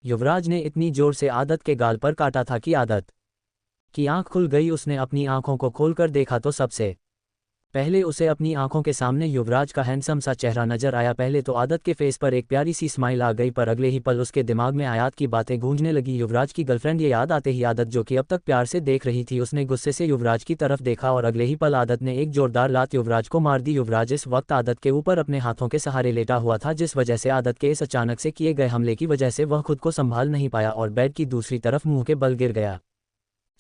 युवराज ने इतनी जोर से आदत के गाल पर काटा था कि आदत की आंख खुल गई। उसने अपनी आंखों को खोलकर देखा तो सबसे पहले उसे अपनी आंखों के सामने युवराज का हैंडसम सा चेहरा नजर आया। पहले तो आदत के फेस पर एक प्यारी सी स्माइल आ गई, पर अगले ही पल उसके दिमाग में आयत की बातें गूंजने लगी। युवराज की गर्लफ्रेंड, ये याद आते ही आदत, जो कि अब तक प्यार से देख रही थी, उसने गुस्से से युवराज की तरफ देखा और अगले ही पल आदत ने एक जोरदार लात युवराज को मार दी। युवराज इस वक्त आदत के ऊपर अपने हाथों के सहारे लेटा हुआ था, जिस वजह से आदत के इस अचानक से किए गए हमले की वजह से वह खुद को संभाल नहीं पाया और बेड की दूसरी तरफ मुंह के बल गिर गया।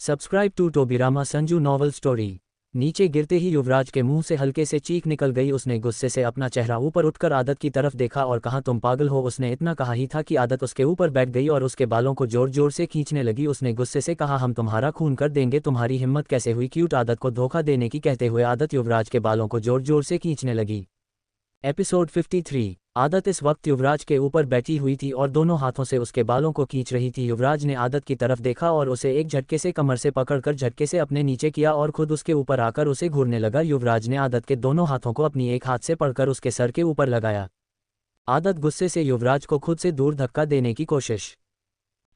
Subscribe to Tobirama Sanju novel story. नीचे गिरते ही युवराज के मुंह से हल्के से चीख निकल गई। उसने गुस्से से अपना चेहरा ऊपर उठकर आदत की तरफ देखा और कहा, तुम पागल हो। उसने इतना कहा ही था कि आदत उसके ऊपर बैठ गई और उसके बालों को जोर जोर से खींचने लगी। उसने गुस्से से कहा, हम तुम्हारा खून कर देंगे, तुम्हारी हिम्मत कैसे हुई क्यूट आदत को धोखा देने की। कहते हुए आदत युवराज के बालों को जोर जोर से खींचने लगी। एपिसोड 53। आदत इस वक्त युवराज के ऊपर बैठी हुई थी और दोनों हाथों से उसके बालों को खींच रही थी। युवराज ने आदत की तरफ देखा और उसे एक झटके से कमर से पकड़कर झटके से अपने नीचे किया और खुद उसके ऊपर आकर उसे घूरने लगा। युवराज ने आदत के दोनों हाथों को अपनी एक हाथ से पकड़कर उसके सर के ऊपर लगाया। आदत गुस्से से युवराज को खुद से दूर धक्का देने की कोशिश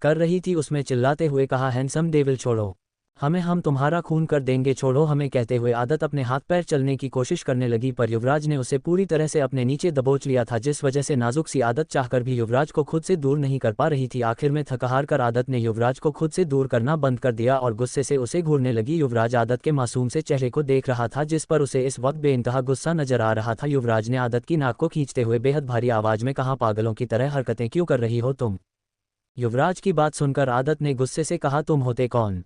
कर रही थी। उसमें चिल्लाते हुए कहा, हैंडसम डेविल छोड़ो हमें, हम तुम्हारा खून कर देंगे, छोड़ो हमें। कहते हुए आदत अपने हाथ पैर चलने की कोशिश करने लगी पर युवराज ने उसे पूरी तरह से अपने नीचे दबोच लिया था, जिस वजह से नाजुक सी आदत चाहकर भी युवराज को खुद से दूर नहीं कर पा रही थी। आखिर में थक-हार कर आदत ने युवराज को खुद से दूर करना बंद कर दिया और गुस्से से उसे घूरने लगी। युवराज आदत के मासूम से चेहरे को देख रहा था जिस पर उसे इस वक्त बेइंतहा गुस्सा नजर आ रहा था। युवराज ने आदत की नाक को खींचते हुए बेहद भारी आवाज में कहा, पागलों की तरह हरकतें क्यों कर रही हो तुम। युवराज की बात सुनकर आदत ने गुस्से से कहा, तुम होते कौन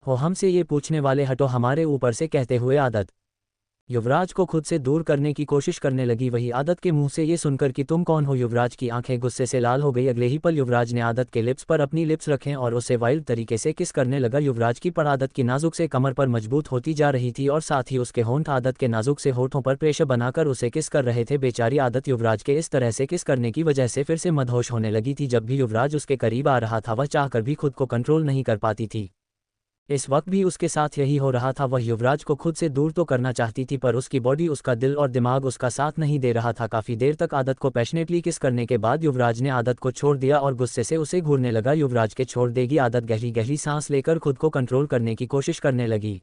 हो हमसे ये पूछने वाले, हटो हमारे ऊपर से। कहते हुए आदत युवराज को खुद से दूर करने की कोशिश करने लगी। वही आदत के मुंह से ये सुनकर कि तुम कौन हो, युवराज की आंखें गुस्से से लाल हो गई। अगले ही पल युवराज ने आदत के लिप्स पर अपनी लिप्स रखें और उसे वाइल्ड तरीके से किस करने लगा। युवराज की पड़ आदत की नाजुक से कमर पर मजबूत होती जा रही थी और साथ ही उसके होंठ आदत के नाजुक से होठों पर प्रेशर बनाकर उसे किस कर रहे थे। बेचारी आदत युवराज के इस तरह से किस करने की वजह से फिर से मदहोश होने लगी थी। जब भी युवराज उसके करीब आ रहा था वह चाहकर भी खुद को कंट्रोल नहीं कर पाती थी। इस वक्त भी उसके साथ यही हो रहा था। वह युवराज को खुद से दूर तो करना चाहती थी पर उसकी बॉडी, उसका दिल और दिमाग उसका साथ नहीं दे रहा था। काफी देर तक आदत को पैशनेटली किस करने के बाद युवराज ने आदत को छोड़ दिया और गुस्से से उसे घूरने लगा। युवराज के छोड़ देगी आदत गहरी गहरी सांस लेकर खुद को कंट्रोल करने की कोशिश करने लगी।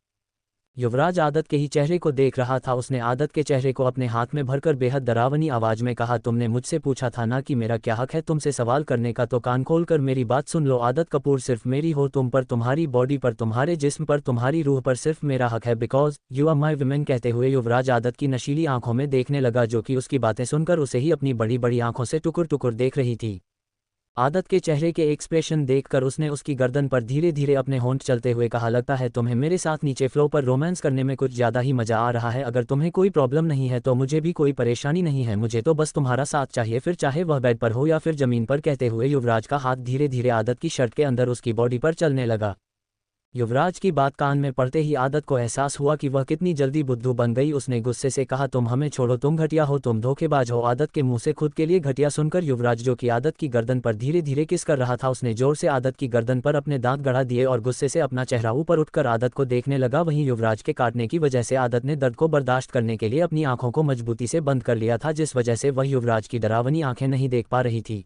युवराज आदत के ही चेहरे को देख रहा था। उसने आदत के चेहरे को अपने हाथ में भरकर बेहद डरावनी आवाज में कहा, तुमने मुझसे पूछा था ना कि मेरा क्या हक है तुमसे सवाल करने का, तो कान खोलकर मेरी बात सुन लो। आदत कपूर सिर्फ मेरी हो, तुम पर, तुम्हारी बॉडी पर, तुम्हारे जिस्म पर, तुम्हारी रूह पर सिर्फ मेरा हक है, because you are my women. कहते हुए युवराज आदत की नशीली आंखों में देखने लगा जो कि उसकी बातें सुनकर उसे ही अपनी बड़ी बड़ी आंखों से टुकुर टुकुर देख रही थी। आदत के चेहरे के एक्सप्रेशन देखकर उसने उसकी गर्दन पर धीरे धीरे अपने होंठ चलते हुए कहा, लगता है तुम्हें मेरे साथ नीचे फ्लो पर रोमांस करने में कुछ ज़्यादा ही मज़ा आ रहा है। अगर तुम्हें कोई प्रॉब्लम नहीं है तो मुझे भी कोई परेशानी नहीं है, मुझे तो बस तुम्हारा साथ चाहिए, फिर चाहे वह बेड पर हो या फिर ज़मीन पर। कहते हुए युवराज का हाथ धीरे धीरे आदत की शर्ट के अंदर उसकी बॉडी पर चलने लगा। युवराज की बात कान में पड़ते ही आदत को एहसास हुआ कि वह कितनी जल्दी बुद्धू बन गई। उसने गुस्से से कहा, तुम हमें छोड़ो, तुम घटिया हो, तुम धोखेबाज हो। आदत के मुंह से खुद के लिए घटिया सुनकर युवराज, जो कि आदत की गर्दन पर धीरे धीरे किस कर रहा था, उसने जोर से आदत की गर्दन पर अपने दांत गड़ा दिए और गुस्से से अपना चेहरा ऊपर उठकर आदत को देखने लगा। वहीं युवराज के काटने की वजह से आदत ने दर्द को बर्दाश्त करने के लिए अपनी आंखों को मजबूती से बंद कर लिया था, जिस वजह से वह युवराज की डरावनी आंखें नहीं देख पा रही थी।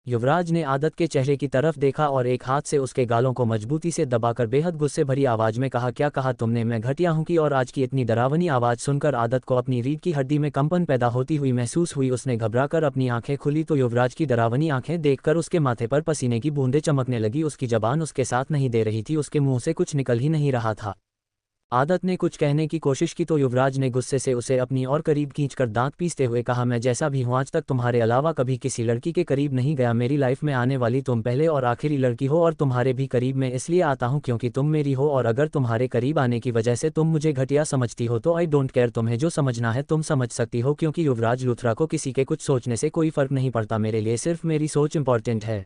युवराज ने आदत के चेहरे की तरफ देखा और एक हाथ से उसके गालों को मजबूती से दबाकर बेहद गुस्से भरी आवाज में कहा, क्या कहा तुमने, मैं घटिया हूं की। और आज की इतनी डरावनी आवाज सुनकर आदत को अपनी रीढ़ की हड्डी में कंपन पैदा होती हुई महसूस हुई। उसने घबराकर अपनी आंखें खुली तो युवराज की डरावनी आंखें देखकर उसके माथे पर पसीने की बूंदें चमकने लगी। उसकी जबान उसके साथ नहीं दे रही थी, उसके मुंह से कुछ निकल ही नहीं रहा था। आदत ने कुछ कहने की कोशिश की तो युवराज ने गुस्से से उसे अपनी और करीब खींचकर दांत पीसते हुए कहा, मैं जैसा भी हूं आज तक तुम्हारे अलावा कभी किसी लड़की के करीब नहीं गया। मेरी लाइफ में आने वाली तुम पहले और आखिरी लड़की हो और तुम्हारे भी करीब में इसलिए आता हूं क्योंकि तुम मेरी हो, और अगर तुम्हारे करीब आने की वजह से तुम मुझे घटिया समझती हो तो आई डोंट केयर, तुम्हें जो समझना है तुम समझ सकती हो, क्योंकि युवराज लूथरा को किसी के कुछ सोचने से कोई फर्क नहीं पड़ता, मेरे लिए सिर्फ मेरी सोच इंपॉर्टेंट है।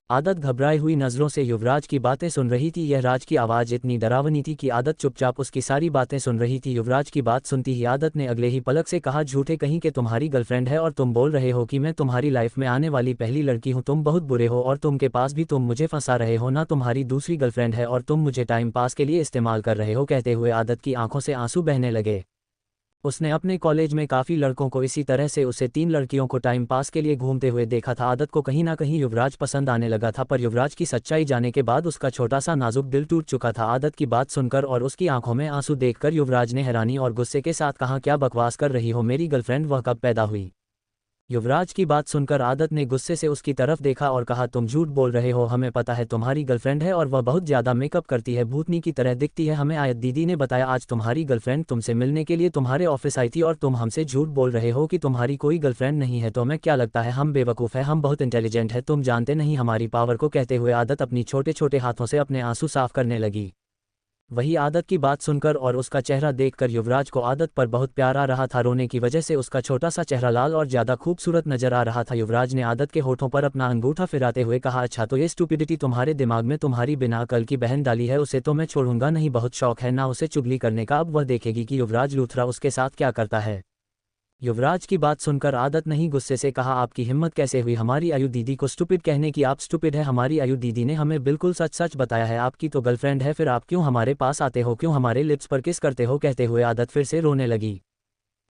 आदत घबराई हुई नज़रों से युवराज की बातें सुन रही थी। यह राज की आवाज़ इतनी डरावनी थी कि आदत चुपचाप उसकी सारी बातें सुन रही थी। युवराज की बात सुनती ही आदत ने अगले ही पलक से कहा, झूठे कहीं के तुम्हारी गर्लफ्रेंड है और तुम बोल रहे हो कि मैं तुम्हारी लाइफ में आने वाली पहली लड़की हूं। तुम बहुत बुरे हो और तुम के पास भी तुम मुझे फंसा रहे हो ना, तुम्हारी दूसरी गर्लफ्रेंड है और तुम मुझे टाइम पास के लिए इस्तेमाल कर रहे हो। कहते हुए आदत की आंखों से आंसू बहने लगे। उसने अपने कॉलेज में काफ़ी लड़कों को इसी तरह से उसे 3 लड़कियों को टाइम पास के लिए घूमते हुए देखा था। आदत को कहीं ना कहीं युवराज पसंद आने लगा था, पर युवराज की सच्चाई जाने के बाद उसका छोटा सा नाजुक दिल टूट चुका था। आदत की बात सुनकर और उसकी आंखों में आंसू देखकर युवराज ने हैरानी और गुस्से के साथ कहा, क्या बकवास कर रही हो, मेरी गर्लफ्रेंड वह कब पैदा हुई। युवराज की बात सुनकर आदत ने गुस्से से उसकी तरफ देखा और कहा, तुम झूठ बोल रहे हो, हमें पता है तुम्हारी गर्लफ्रेंड है और वह बहुत ज़्यादा मेकअप करती है, भूतनी की तरह दिखती है। हमें आयत दीदी ने बताया आज तुम्हारी गर्लफ्रेंड तुमसे मिलने के लिए तुम्हारे ऑफिस आई थी और तुम हमसे झूठ बोल रहे हो कि तुम्हारी कोई गर्लफ्रेंड नहीं है। तो हमें क्या लगता है हम बेवकूफ़ है, हम बहुत इंटेलिजेंट है, तुम जानते नहीं हमारी पावर को। कहते हुए आदत अपनी छोटे छोटे हाथों से अपने आंसू साफ करने लगी। वही आदत की बात सुनकर और उसका चेहरा देखकर युवराज को आदत पर बहुत प्यार आ रहा था। रोने की वजह से उसका छोटा सा चेहरा लाल और ज़्यादा खूबसूरत नजर आ रहा था। युवराज ने आदत के होठों पर अपना अंगूठा फिराते हुए कहा, अच्छा तो ये स्टूपिडिटी तुम्हारे दिमाग में तुम्हारी बिना अकल की बहन डाली है, उसे तो मैं छोड़ूंगा नहीं। बहुत शौक है ना उसे चुगली करने का, अब वह देखेगी कि युवराज लूथरा उसके साथ क्या करता है। युवराज की बात सुनकर आदत नहीं गुस्से से कहा, आपकी हिम्मत कैसे हुई हमारी आयु दीदी को स्टूपिड कहने की? आप स्टूपिड है? हमारी आयु दीदी ने हमें बिल्कुल सच सच बताया है। आपकी तो गर्लफ्रेंड है, फिर आप क्यों हमारे पास आते हो, क्यों हमारे लिप्स पर किस करते हो? कहते हुए आदत फिर से रोने लगी।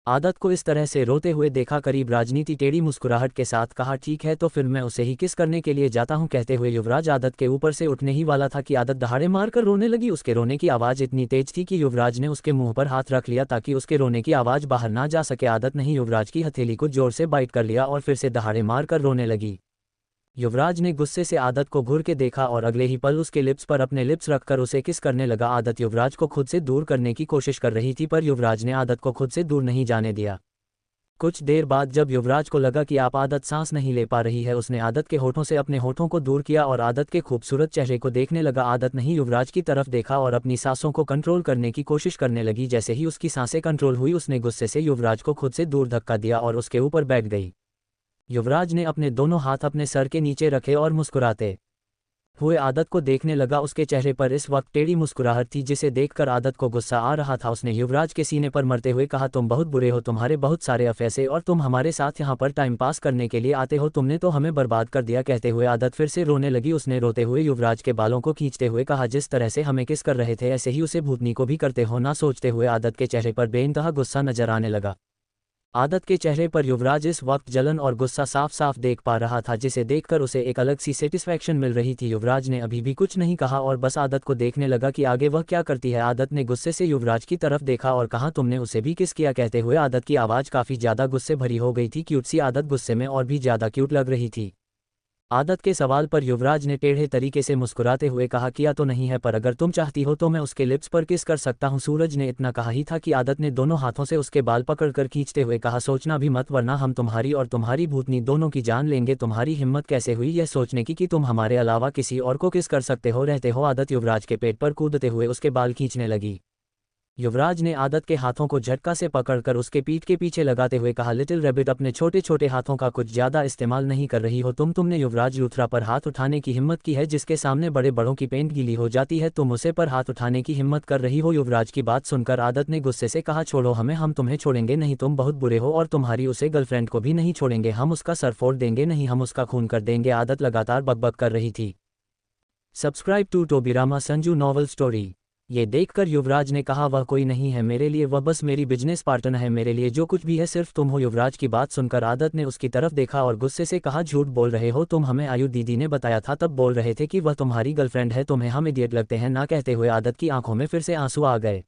आदत को इस तरह से रोते हुए देखा करीब राजनीति टेढ़ी मुस्कुराहट के साथ कहा, ठीक है तो फिर मैं उसे ही किस करने के लिए जाता हूं। कहते हुए युवराज आदत के ऊपर से उठने ही वाला था कि आदत दहाड़े मारकर रोने लगी। उसके रोने की आवाज़ इतनी तेज थी कि युवराज ने उसके मुंह पर हाथ रख लिया ताकि उसके रोने की आवाज़ बाहर ना जा सके। आदत ने ही युवराज की हथेली को जोर से बाइट कर लिया और फिर से दहाड़े मारकर रोने लगी। युवराज ने गुस्से से आदत को घूर के देखा और अगले ही पल उसके लिप्स पर अपने लिप्स रखकर उसे किस करने लगा। आदत युवराज को खुद से दूर करने की कोशिश कर रही थी पर युवराज ने आदत को खुद से दूर नहीं जाने दिया। कुछ देर बाद जब युवराज को लगा कि आप आदत सांस नहीं ले पा रही है, उसने आदत के होठों से अपने होठों को दूर किया और आदत के खूबसूरत चेहरे को देखने लगा। आदत नहीं युवराज की तरफ देखा और अपनी सांसों को कंट्रोल करने की कोशिश करने लगी। जैसे ही उसकी सांसें कंट्रोल हुई, उसने गुस्से से युवराज को खुद से दूर धक्का दिया और उसके ऊपर बैठ गई। युवराज ने अपने दोनों हाथ अपने सर के नीचे रखे और मुस्कुराते हुए आदत को देखने लगा। उसके चेहरे पर इस वक्त टेढ़ी मुस्कुराहट थी जिसे देखकर आदत को गुस्सा आ रहा था। उसने युवराज के सीने पर मरते हुए कहा, तुम बहुत बुरे हो, तुम्हारे बहुत सारे अफेयर और तुम हमारे साथ यहाँ पर टाइम पास करने के लिए आते हो, तुमने तो हमें बर्बाद कर दिया। कहते हुए आदत फिर से रोने लगी। उसने रोते हुए युवराज के बालों को खींचते हुए कहा, जिस तरह से हमें किस कर रहे थे ऐसे ही उसे भूतनी को भी करते हो ना। सोचते हुए आदत के चेहरे पर बेइंतहा गुस्सा नजर आने लगा। आदत के चेहरे पर युवराज इस वक्त जलन और गुस्सा साफ साफ देख पा रहा था जिसे देखकर उसे एक अलग सी सेटिस्फैक्शन मिल रही थी। युवराज ने अभी भी कुछ नहीं कहा और बस आदत को देखने लगा कि आगे वह क्या करती है। आदत ने गुस्से से युवराज की तरफ देखा और कहा, तुमने उसे भी किस किया? कहते हुए आदत की आवाज़ काफ़ी ज़्यादा गुस्से भरी हो गई थी। क्यूट सी आदत गुस्से में और भी ज़्यादा क्यूट लग रही थी। आदत के सवाल पर युवराज ने टेढ़े तरीके से मुस्कुराते हुए कहा, किया तो नहीं है पर अगर तुम चाहती हो तो मैं उसके लिप्स पर किस कर सकता हूँ। सूरज ने इतना कहा ही था कि आदत ने दोनों हाथों से उसके बाल पकड़कर खींचते हुए कहा, सोचना भी मत वरना हम तुम्हारी और तुम्हारी भूतनी दोनों की जान लेंगे। तुम्हारी हिम्मत कैसे हुई यह सोचने की कि तुम हमारे अलावा किसी और को किस कर सकते हो रहते हो। आदत युवराज के पेट पर कूदते हुए उसके बाल खींचने लगी। युवराज ने आदत के हाथों को झटका से पकड़कर उसके पीठ के पीछे लगाते हुए कहा, लिटिल रैबिट अपने छोटे छोटे हाथों का कुछ ज़्यादा इस्तेमाल नहीं कर रही हो तुमने युवराज लूथरा पर हाथ उठाने की हिम्मत की है जिसके सामने बड़े बड़ों की पेंट गीली हो जाती है, तुम उसे पर हाथ उठाने की हिम्मत कर रही हो। युवराज की बात सुनकर आदत ने गुस्से से कहा, छोड़ो हमें, हम तुम्हें छोड़ेंगे नहीं, तुम बहुत बुरे हो और तुम्हारी उसे गर्लफ्रेंड को भी नहीं छोड़ेंगे, हम उसका सर फोड़ देंगे, नहीं हम उसका खून कर देंगे। आदत लगातार बकबक कर रही थी। Subscribe to Tobirama Sanju novel story. ये देखकर युवराज ने कहा, वह कोई नहीं है मेरे लिए, वह बस मेरी बिजनेस पार्टनर है, मेरे लिए जो कुछ भी है सिर्फ तुम हो। युवराज की बात सुनकर आदत ने उसकी तरफ देखा और गुस्से से कहा, झूठ बोल रहे हो तुम, हमें आयु दीदी ने बताया था, तब बोल रहे थे कि वह तुम्हारी गर्लफ्रेंड है, तुम्हें हम इडियट लगते हैं ना। कहते हुए आदत की आंखों में फिर से आंसू आ गए।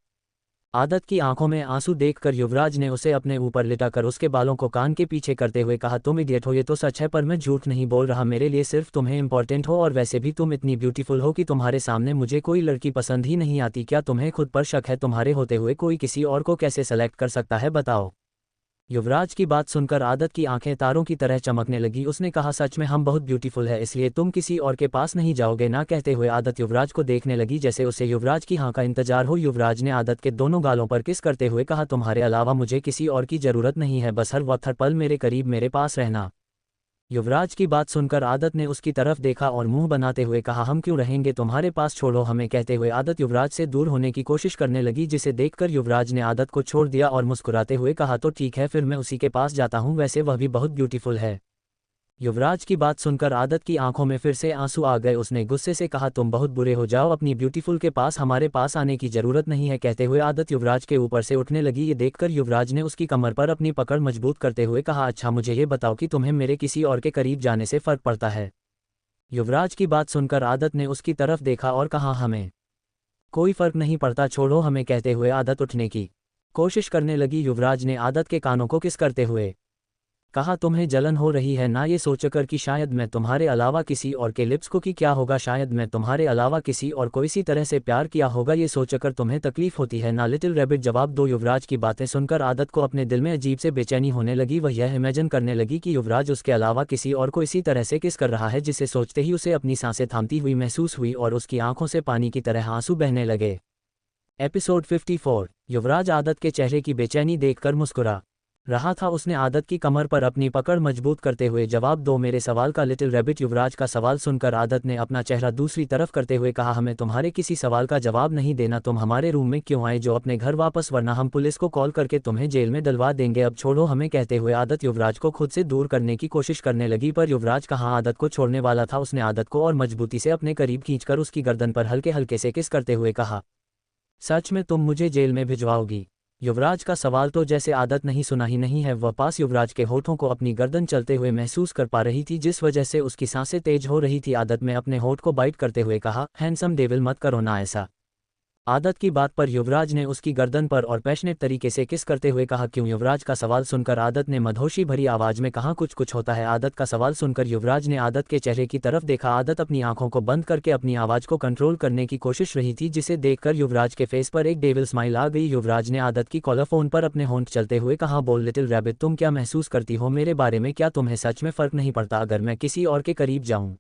आदत की आंखों में आंसू देखकर युवराज ने उसे अपने ऊपर लिटाकर उसके बालों को कान के पीछे करते हुए कहा, तुम इडियट हो, ये तो सच है पर मैं झूठ नहीं बोल रहा, मेरे लिए सिर्फ तुम्हें इंपॉर्टेंट हो और वैसे भी तुम इतनी ब्यूटीफुल हो कि तुम्हारे सामने मुझे कोई लड़की पसंद ही नहीं आती। क्या तुम्हें खुद पर शक है? तुम्हारे होते हुए कोई किसी और को कैसे सेलेक्ट कर सकता है बताओ। युवराज की बात सुनकर आदत की आंखें तारों की तरह चमकने लगी। उसने कहा, सच में हम बहुत ब्यूटीफुल है इसलिए तुम किसी और के पास नहीं जाओगे ना। कहते हुए आदत युवराज को देखने लगी जैसे उसे युवराज की हाँ का इंतजार हो। युवराज ने आदत के दोनों गालों पर किस करते हुए कहा, तुम्हारे अलावा मुझे किसी और की जरूरत नहीं है, बस हर वक्त हर पल मेरे करीब मेरे पास रहना। युवराज की बात सुनकर आदत ने उसकी तरफ देखा और मुंह बनाते हुए कहा, हम क्यों रहेंगे तुम्हारे पास, छोड़ो हमें। कहते हुए आदत युवराज से दूर होने की कोशिश करने लगी जिसे देखकर युवराज ने आदत को छोड़ दिया और मुस्कुराते हुए कहा, तो ठीक है फिर मैं उसी के पास जाता हूँ, वैसे वह भी बहुत ब्यूटीफुल है। युवराज की बात सुनकर आदत की आंखों में फिर से आंसू आ गए। उसने गुस्से से कहा, तुम बहुत बुरे हो, जाओ अपनी ब्यूटीफुल के पास, हमारे पास आने की जरूरत नहीं है। कहते हुए आदत युवराज के ऊपर से उठने लगी। ये देखकर युवराज ने उसकी कमर पर अपनी पकड़ मजबूत करते हुए कहा, अच्छा मुझे ये बताओ कि तुम्हें मेरे किसी और के करीब जाने से फर्क पड़ता है? युवराज की बात सुनकर आदत ने उसकी तरफ देखा और कहा, हमें कोई फर्क नहीं पड़ता, छोड़ो हमें। कहते हुए आदत उठने की कोशिश करने लगी। युवराज ने आदत के कानों को किस करते हुए कहा, तुम्हें जलन हो रही है ना, ये सोचकर कि शायद मैं तुम्हारे अलावा किसी और के लिप्स को कि क्या होगा, शायद मैं तुम्हारे अलावा किसी और को इसी तरह से प्यार किया होगा, ये सोचकर तुम्हें तकलीफ होती है ना। लिटिल रैबिट जवाब दो। युवराज की बातें सुनकर आदत को अपने दिल में अजीब से बेचैनी होने लगी। वह यह इमेजिन करने लगी कि युवराज उसके अलावा किसी और को इसी तरह से किस कर रहा है, जिसे सोचते ही उसे अपनी सांसें थामती हुई महसूस हुई और उसकी आंखों से पानी की तरह आंसू बहने लगे। एपिसोड 54। युवराज आदत के चेहरे की बेचैनी देखकर मुस्कुरा रहा था। उसने आदत की कमर पर अपनी पकड़ मजबूत करते हुए जवाब दो मेरे सवाल का। लिटिल रैबिट युवराज का सवाल सुनकर आदत ने अपना चेहरा दूसरी तरफ करते हुए कहा, हमें तुम्हारे किसी सवाल का जवाब नहीं देना। तुम हमारे रूम में क्यों आए? जो अपने घर वापस, वरना हम पुलिस को कॉल करके तुम्हें जेल में डलवा देंगे। अब छोड़ो हमें, कहते हुए आदत युवराज को खुद से दूर करने की कोशिश करने लगी, पर युवराज कहाँ आदत को छोड़ने वाला था। उसने आदत को और मजबूती से अपने करीब खींचकर उसकी गर्दन पर हल्के हल्के से किस करते हुए कहा, सच में तुम मुझे जेल में भिजवाओगी? युवराज का सवाल तो जैसे आदत नहीं सुना ही नहीं है। वह पास युवराज के होठों को अपनी गर्दन चलते हुए महसूस कर पा रही थी, जिस वजह से उसकी सांसें तेज हो रही थी। आदत में अपने होठ को बाइट करते हुए कहा, हैंडसम डेविल मत करो ना ऐसा। आदत की बात पर युवराज ने उसकी गर्दन पर और पैशनेट तरीके से किस करते हुए कहा, क्यों? युवराज का सवाल सुनकर आदत ने मदहोशी भरी आवाज में कहा, कुछ कुछ होता है। आदत का सवाल सुनकर युवराज ने आदत के चेहरे की तरफ देखा। आदत अपनी आंखों को बंद करके अपनी आवाज को कंट्रोल करने की कोशिश रही थी, जिसे देखकर युवराज के फेस पर एक डेविल स्माइल आ गई। युवराज ने आदत की कॉलर फोन पर अपने होंठ चलते हुए कहा, बोल लिटिल रैबिट, तुम क्या महसूस करती हो मेरे बारे में? क्या तुम्हें सच में फर्क नहीं पड़ता अगर मैं किसी और के करीब जाऊं?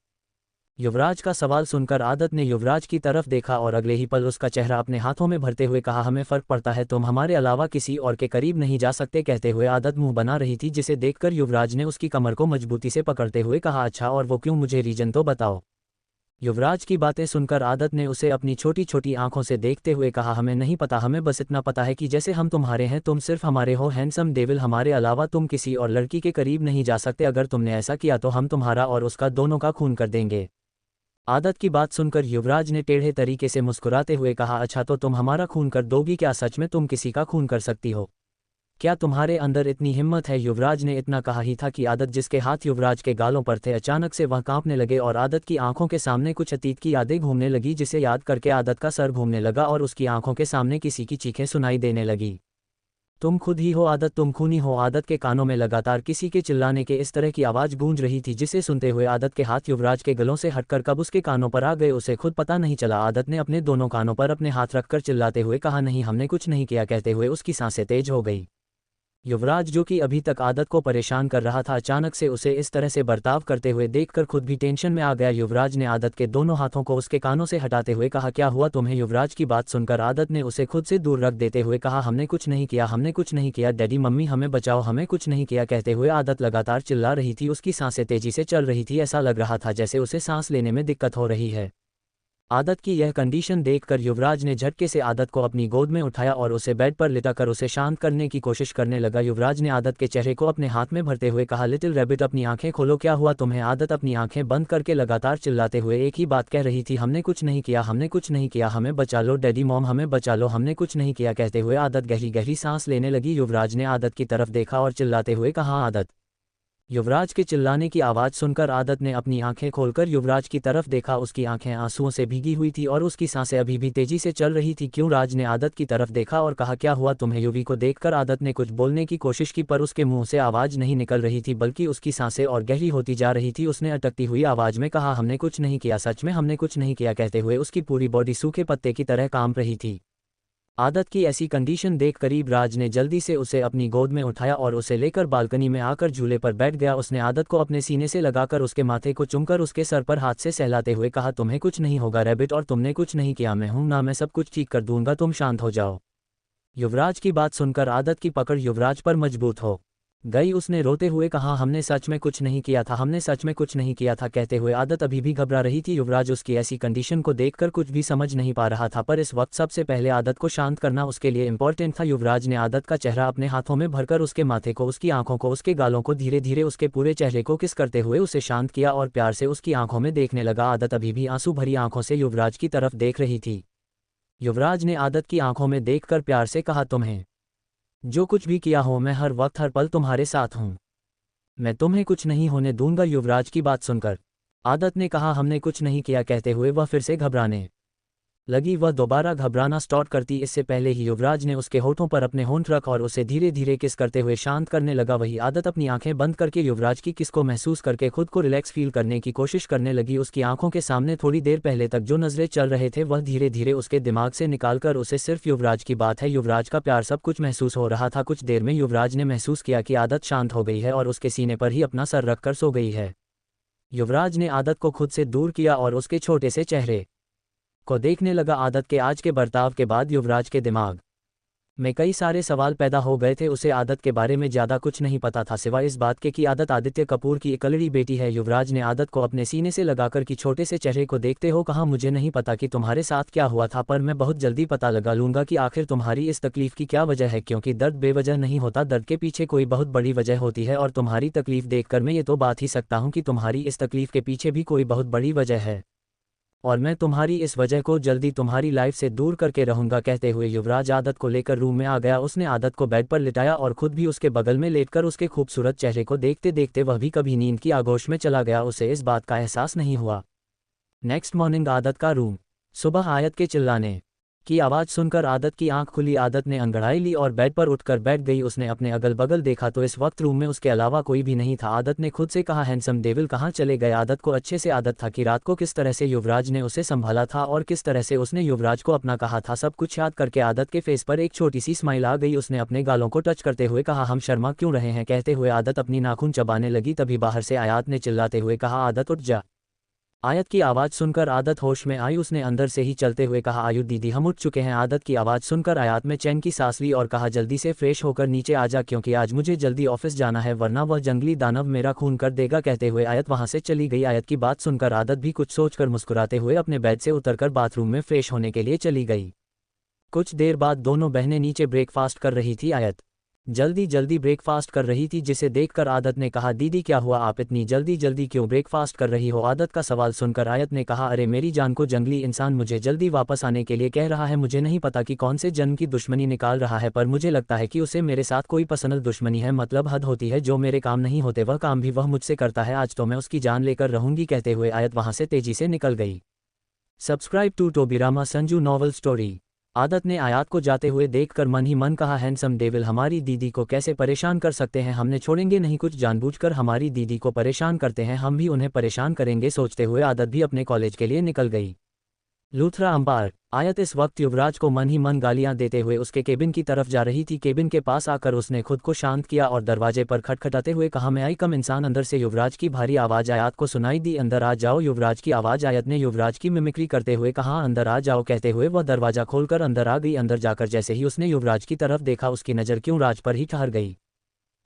युवराज का सवाल सुनकर आदत ने युवराज की तरफ देखा और अगले ही पल उसका चेहरा अपने हाथों में भरते हुए कहा, हमें फर्क पड़ता है, तुम हमारे अलावा किसी और के करीब नहीं जा सकते। कहते हुए आदत मुंह बना रही थी, जिसे देखकर युवराज ने उसकी कमर को मजबूती से पकड़ते हुए कहा, अच्छा और वो क्यों? मुझे रीजन तो बताओ। युवराज की बातें सुनकर आदत ने उसे अपनी छोटी छोटी आंखों से देखते हुए कहा, हमें नहीं पता, हमें बस इतना पता है कि जैसे हम तुम्हारे हैं तुम सिर्फ हमारे हो। हैंडसम डेविल, हमारे अलावा तुम किसी और लड़की के करीब नहीं जा सकते। अगर तुमने ऐसा किया तो हम तुम्हारा और उसका दोनों का खून कर देंगे। आदत की बात सुनकर युवराज ने टेढ़े तरीके से मुस्कुराते हुए कहा, अच्छा तो तुम हमारा खून कर दोगी क्या? सच में तुम किसी का खून कर सकती हो? क्या तुम्हारे अंदर इतनी हिम्मत है? युवराज ने इतना कहा ही था कि आदत जिसके हाथ युवराज के गालों पर थे अचानक से वह कांपने लगे और आदत की आंखों के सामने कुछ अतीत की यादें घूमने लगी, जिसे याद करके आदत का सर घूमने लगा और उसकी आंखों के सामने किसी की चीखें सुनाई देने लगी। तुम खुद ही हो आदत, तुम खूनी हो। आदत के कानों में लगातार किसी के चिल्लाने के इस तरह की आवाज़ गूंज रही थी, जिसे सुनते हुए आदत के हाथ युवराज के गलों से हटकर कब उसके कानों पर आ गए उसे खुद पता नहीं चला। आदत ने अपने दोनों कानों पर अपने हाथ रखकर चिल्लाते हुए कहा, नहीं हमने कुछ नहीं किया। कहते हुए उसकी सांसें तेज हो गई। युवराज, जो कि अभी तक आदत को परेशान कर रहा था, अचानक से उसे इस तरह से बर्ताव करते हुए देखकर खुद भी टेंशन में आ गया। युवराज ने आदत के दोनों हाथों को उसके कानों से हटाते हुए कहा, क्या हुआ तुम्हें? युवराज की बात सुनकर आदत ने उसे खुद से दूर रख देते हुए कहा, हमने कुछ नहीं किया, हमने कुछ नहीं किया। डैडी मम्मी हमें बचाओ, हमें कुछ नहीं किया। कहते हुए आदत लगातार चिल्ला रही थी, उसकी सांसें तेजी से चल रही थी। ऐसा लग रहा था जैसे उसे सांस लेने में दिक्कत हो रही है। आदत की यह कंडीशन देखकर युवराज ने झटके से आदत को अपनी गोद में उठाया और उसे बेड पर लिटाकर उसे शांत करने की कोशिश करने लगा। युवराज ने आदत के चेहरे को अपने हाथ में भरते हुए कहा, लिटिल रैबिट अपनी आंखें खोलो, क्या हुआ तुम्हें? आदत अपनी आंखें बंद करके लगातार चिल्लाते हुए एक ही बात कह रही थी, हमने कुछ नहीं किया, हमने कुछ नहीं किया, हमें बचा लो डैडी मॉम, हमें बचा लो, हमने कुछ नहीं किया। कहते हुए आदत गहरी गहरी सांस लेने लगी। युवराज ने आदत की तरफ देखा और चिल्लाते हुए कहा, आदत। युवराज के चिल्लाने की आवाज़ सुनकर आदत ने अपनी आंखें खोलकर युवराज की तरफ देखा। उसकी आंखें आंसुओं से भीगी हुई थी और उसकी सांसें अभी भी तेजी से चल रही थी। क्यों? राज ने आदत की तरफ देखा और कहा, क्या हुआ तुम्हें? युवी को देखकर आदत ने कुछ बोलने की कोशिश की, पर उसके मुंह से आवाज़ नहीं निकल रही थी, बल्कि उसकी सांसें और गहरी होती जा रही थी। उसने अटकती हुई आवाज़ में कहा, हमने कुछ नहीं किया, सच में हमने कुछ नहीं किया। कहते हुए उसकी पूरी बॉडी सूखे पत्ते की तरह कांप रही थी। आदत की ऐसी कंडीशन देख करीब राज ने जल्दी से उसे अपनी गोद में उठाया और उसे लेकर बालकनी में आकर झूले पर बैठ गया। उसने आदत को अपने सीने से लगाकर उसके माथे को चूमकर उसके सर पर हाथ से सहलाते हुए कहा, तुम्हें कुछ नहीं होगा रैबिट, और तुमने कुछ नहीं किया, मैं हूं ना, मैं सब कुछ ठीक कर दूंगा, तुम शांत हो जाओ। युवराज की बात सुनकर आदत की पकड़ युवराज पर मजबूत हो गई। उसने रोते हुए कहा, हमने सच में कुछ नहीं किया था, हमने सच में कुछ नहीं किया था। कहते हुए आदत अभी भी घबरा रही थी। युवराज उसकी ऐसी कंडीशन को देखकर कुछ भी समझ नहीं पा रहा था, पर इस वक्त सबसे पहले आदत को शांत करना उसके लिए इंपॉर्टेंट था। युवराज ने आदत का चेहरा अपने हाथों में भरकर उसके माथे को, उसकी आंखों को, उसके गालों को, धीरे धीरे उसके पूरे चेहरे को किस करते हुए उसे शांत किया और प्यार से उसकी आंखों में देखने लगा। आदत अभी भी आंसू भरी आंखों से युवराज की तरफ देख रही थी। युवराज ने आदत की आंखों में देखकर प्यार से कहा, तुम्हें जो कुछ भी किया हो, मैं हर वक्त हर पल तुम्हारे साथ हूं, मैं तुम्हें कुछ नहीं होने दूंगा। युवराज की बात सुनकर आदत ने कहा, हमने कुछ नहीं किया। कहते हुए वह फिर से घबराने लगी। वह दोबारा घबराना स्टार्ट करती इससे पहले ही युवराज ने उसके होठों पर अपने होंठ रख और उसे धीरे धीरे किस करते हुए शांत करने लगा। वही आदत अपनी आंखें बंद करके युवराज की किस को महसूस करके खुद को रिलैक्स फील करने की कोशिश करने लगी। उसकी आंखों के सामने थोड़ी देर पहले तक जो नजरें चल रहे थे वह धीरे धीरे उसके दिमाग से निकालकर उसे सिर्फ युवराज की बात है, युवराज का प्यार, सब कुछ महसूस हो रहा था। कुछ देर में युवराज ने महसूस किया कि आदत शांत हो गई है और उसके सीने पर ही अपना सर रखकर सो गई है। युवराज ने आदत को खुद से दूर किया और उसके छोटे से चेहरे को देखने लगा। आदत के आज के बर्ताव के बाद युवराज के दिमाग में कई सारे सवाल पैदा हो गए थे। उसे आदत के बारे में ज़्यादा कुछ नहीं पता था सिवाय इस बात के कि आदत आदित्य कपूर की इकलौती बेटी है। युवराज ने आदत को अपने सीने से लगाकर कि छोटे से चेहरे को देखते हो कहा, मुझे नहीं पता कि तुम्हारे साथ क्या हुआ था, पर मैं बहुत जल्दी पता लगा लूंगा कि आखिर तुम्हारी इस तकलीफ की क्या वजह है, क्योंकि दर्द बेवजह नहीं होता, दर्द के पीछे कोई बहुत बड़ी वजह होती है। और तुम्हारी तकलीफ देखकर मैं ये तो बात ही सकता हूँ कि तुम्हारी इस तकलीफ के पीछे भी कोई बहुत बड़ी वजह है, और मैं तुम्हारी इस वजह को जल्दी तुम्हारी लाइफ से दूर करके रहूंगा। कहते हुए युवराज आदत को लेकर रूम में आ गया। उसने आदत को बेड पर लिटाया और खुद भी उसके बगल में लेटकर उसके खूबसूरत चेहरे को देखते देखते वह भी कभी नींद की आगोश में चला गया। उसे इस बात का एहसास नहीं हुआ। नेक्स्ट मॉर्निंग आदत का रूम। सुबह आयत के चिल्लाने की आवाज़ सुनकर आदत की आंख खुली। आदत ने अंगड़ाई ली और बेड पर उठकर बैठ गई। उसने अपने अगल बगल देखा तो इस वक्त रूम में उसके अलावा कोई भी नहीं था। आदत ने खुद से कहा, हैंडसम डेविल कहाँ चले गए। आदत को अच्छे से आदत था कि रात को किस तरह से युवराज ने उसे संभाला था और किस तरह से उसने युवराज को अपना कहा था। सब कुछ याद करके आदत के फेस पर एक छोटी सी स्माइल आ गई। उसने अपने गालों को टच करते हुए कहा, हम शर्मा क्यों रहे हैं। कहते हुए आदत अपनी नाखून चबाने लगी। तभी बाहर से आयत ने चिल्लाते हुए कहा, आदत उठ जा। आयत की आवाज़ सुनकर आदत होश में आई। उसने अंदर से ही चलते हुए कहा, आयु दीदी हम उठ चुके हैं। आदत की आवाज़ सुनकर आयत में चैन की सांस ली और कहा, जल्दी से फ्रेश होकर नीचे आ जा, क्योंकि आज मुझे जल्दी ऑफिस जाना है, वरना वह जंगली दानव मेरा खून कर देगा। कहते हुए आयत वहां से चली गई। आयत की बात सुनकर आदत भी कुछ सोचकर मुस्कुराते हुए अपने बेड से उतरकर बाथरूम में फ्रेश होने के लिए चली गई। कुछ देर बाद दोनों बहनें नीचे ब्रेकफास्ट कर रही थी। आयत जल्दी जल्दी ब्रेकफास्ट कर रही थी, जिसे देखकर आदत ने कहा, दीदी क्या हुआ, आप इतनी जल्दी जल्दी क्यों ब्रेकफास्ट कर रही हो। आदत का सवाल सुनकर आयत ने कहा, अरे मेरी जान को जंगली इंसान मुझे जल्दी वापस आने के लिए कह रहा है। मुझे नहीं पता कि कौन से जन्म की दुश्मनी निकाल रहा है, पर मुझे लगता है कि उसे मेरे साथ कोई पर्सनल दुश्मनी है। मतलब हद होती है, जो मेरे काम नहीं होते वह काम भी वह मुझसे करता है। आज तो मैं उसकी जान लेकर रहूंगी। कहते हुए आयत वहां से तेजी से निकल गई। Subscribe to Tobirama Sanju novel story. Aadat ने आयत को जाते हुए देखकर मन ही मन कहा, हैंडसम डेविल हमारी दीदी को कैसे परेशान कर सकते हैं, हमने छोड़ेंगे नहीं, कुछ जानबूझकर हमारी दीदी को परेशान करते हैं, हम भी उन्हें परेशान करेंगे। सोचते हुए आदत भी अपने कॉलेज के लिए निकल गई। लूथरा अंबार। आयत इस वक्त युवराज को मन ही मन गालियां देते हुए उसके केबिन की तरफ जा रही थी। केबिन के पास आकर उसने खुद को शांत किया और दरवाजे पर खटखटाते हुए कहा, मैं आई कम। इंसान अंदर से युवराज की भारी आवाज़ आयत को सुनाई दी। अंदर आ जाओ। युवराज की आवाज़। आयत ने युवराज की मिमिक्री करते हुए कहा, अंदर आ जाओ। कहते हुए वह दरवाजा खोलकर अंदर आ गई। अंदर जाकर जैसे ही उसने युवराज की तरफ देखा, उसकी नज़र क्यों राज पर ही ठहर गई।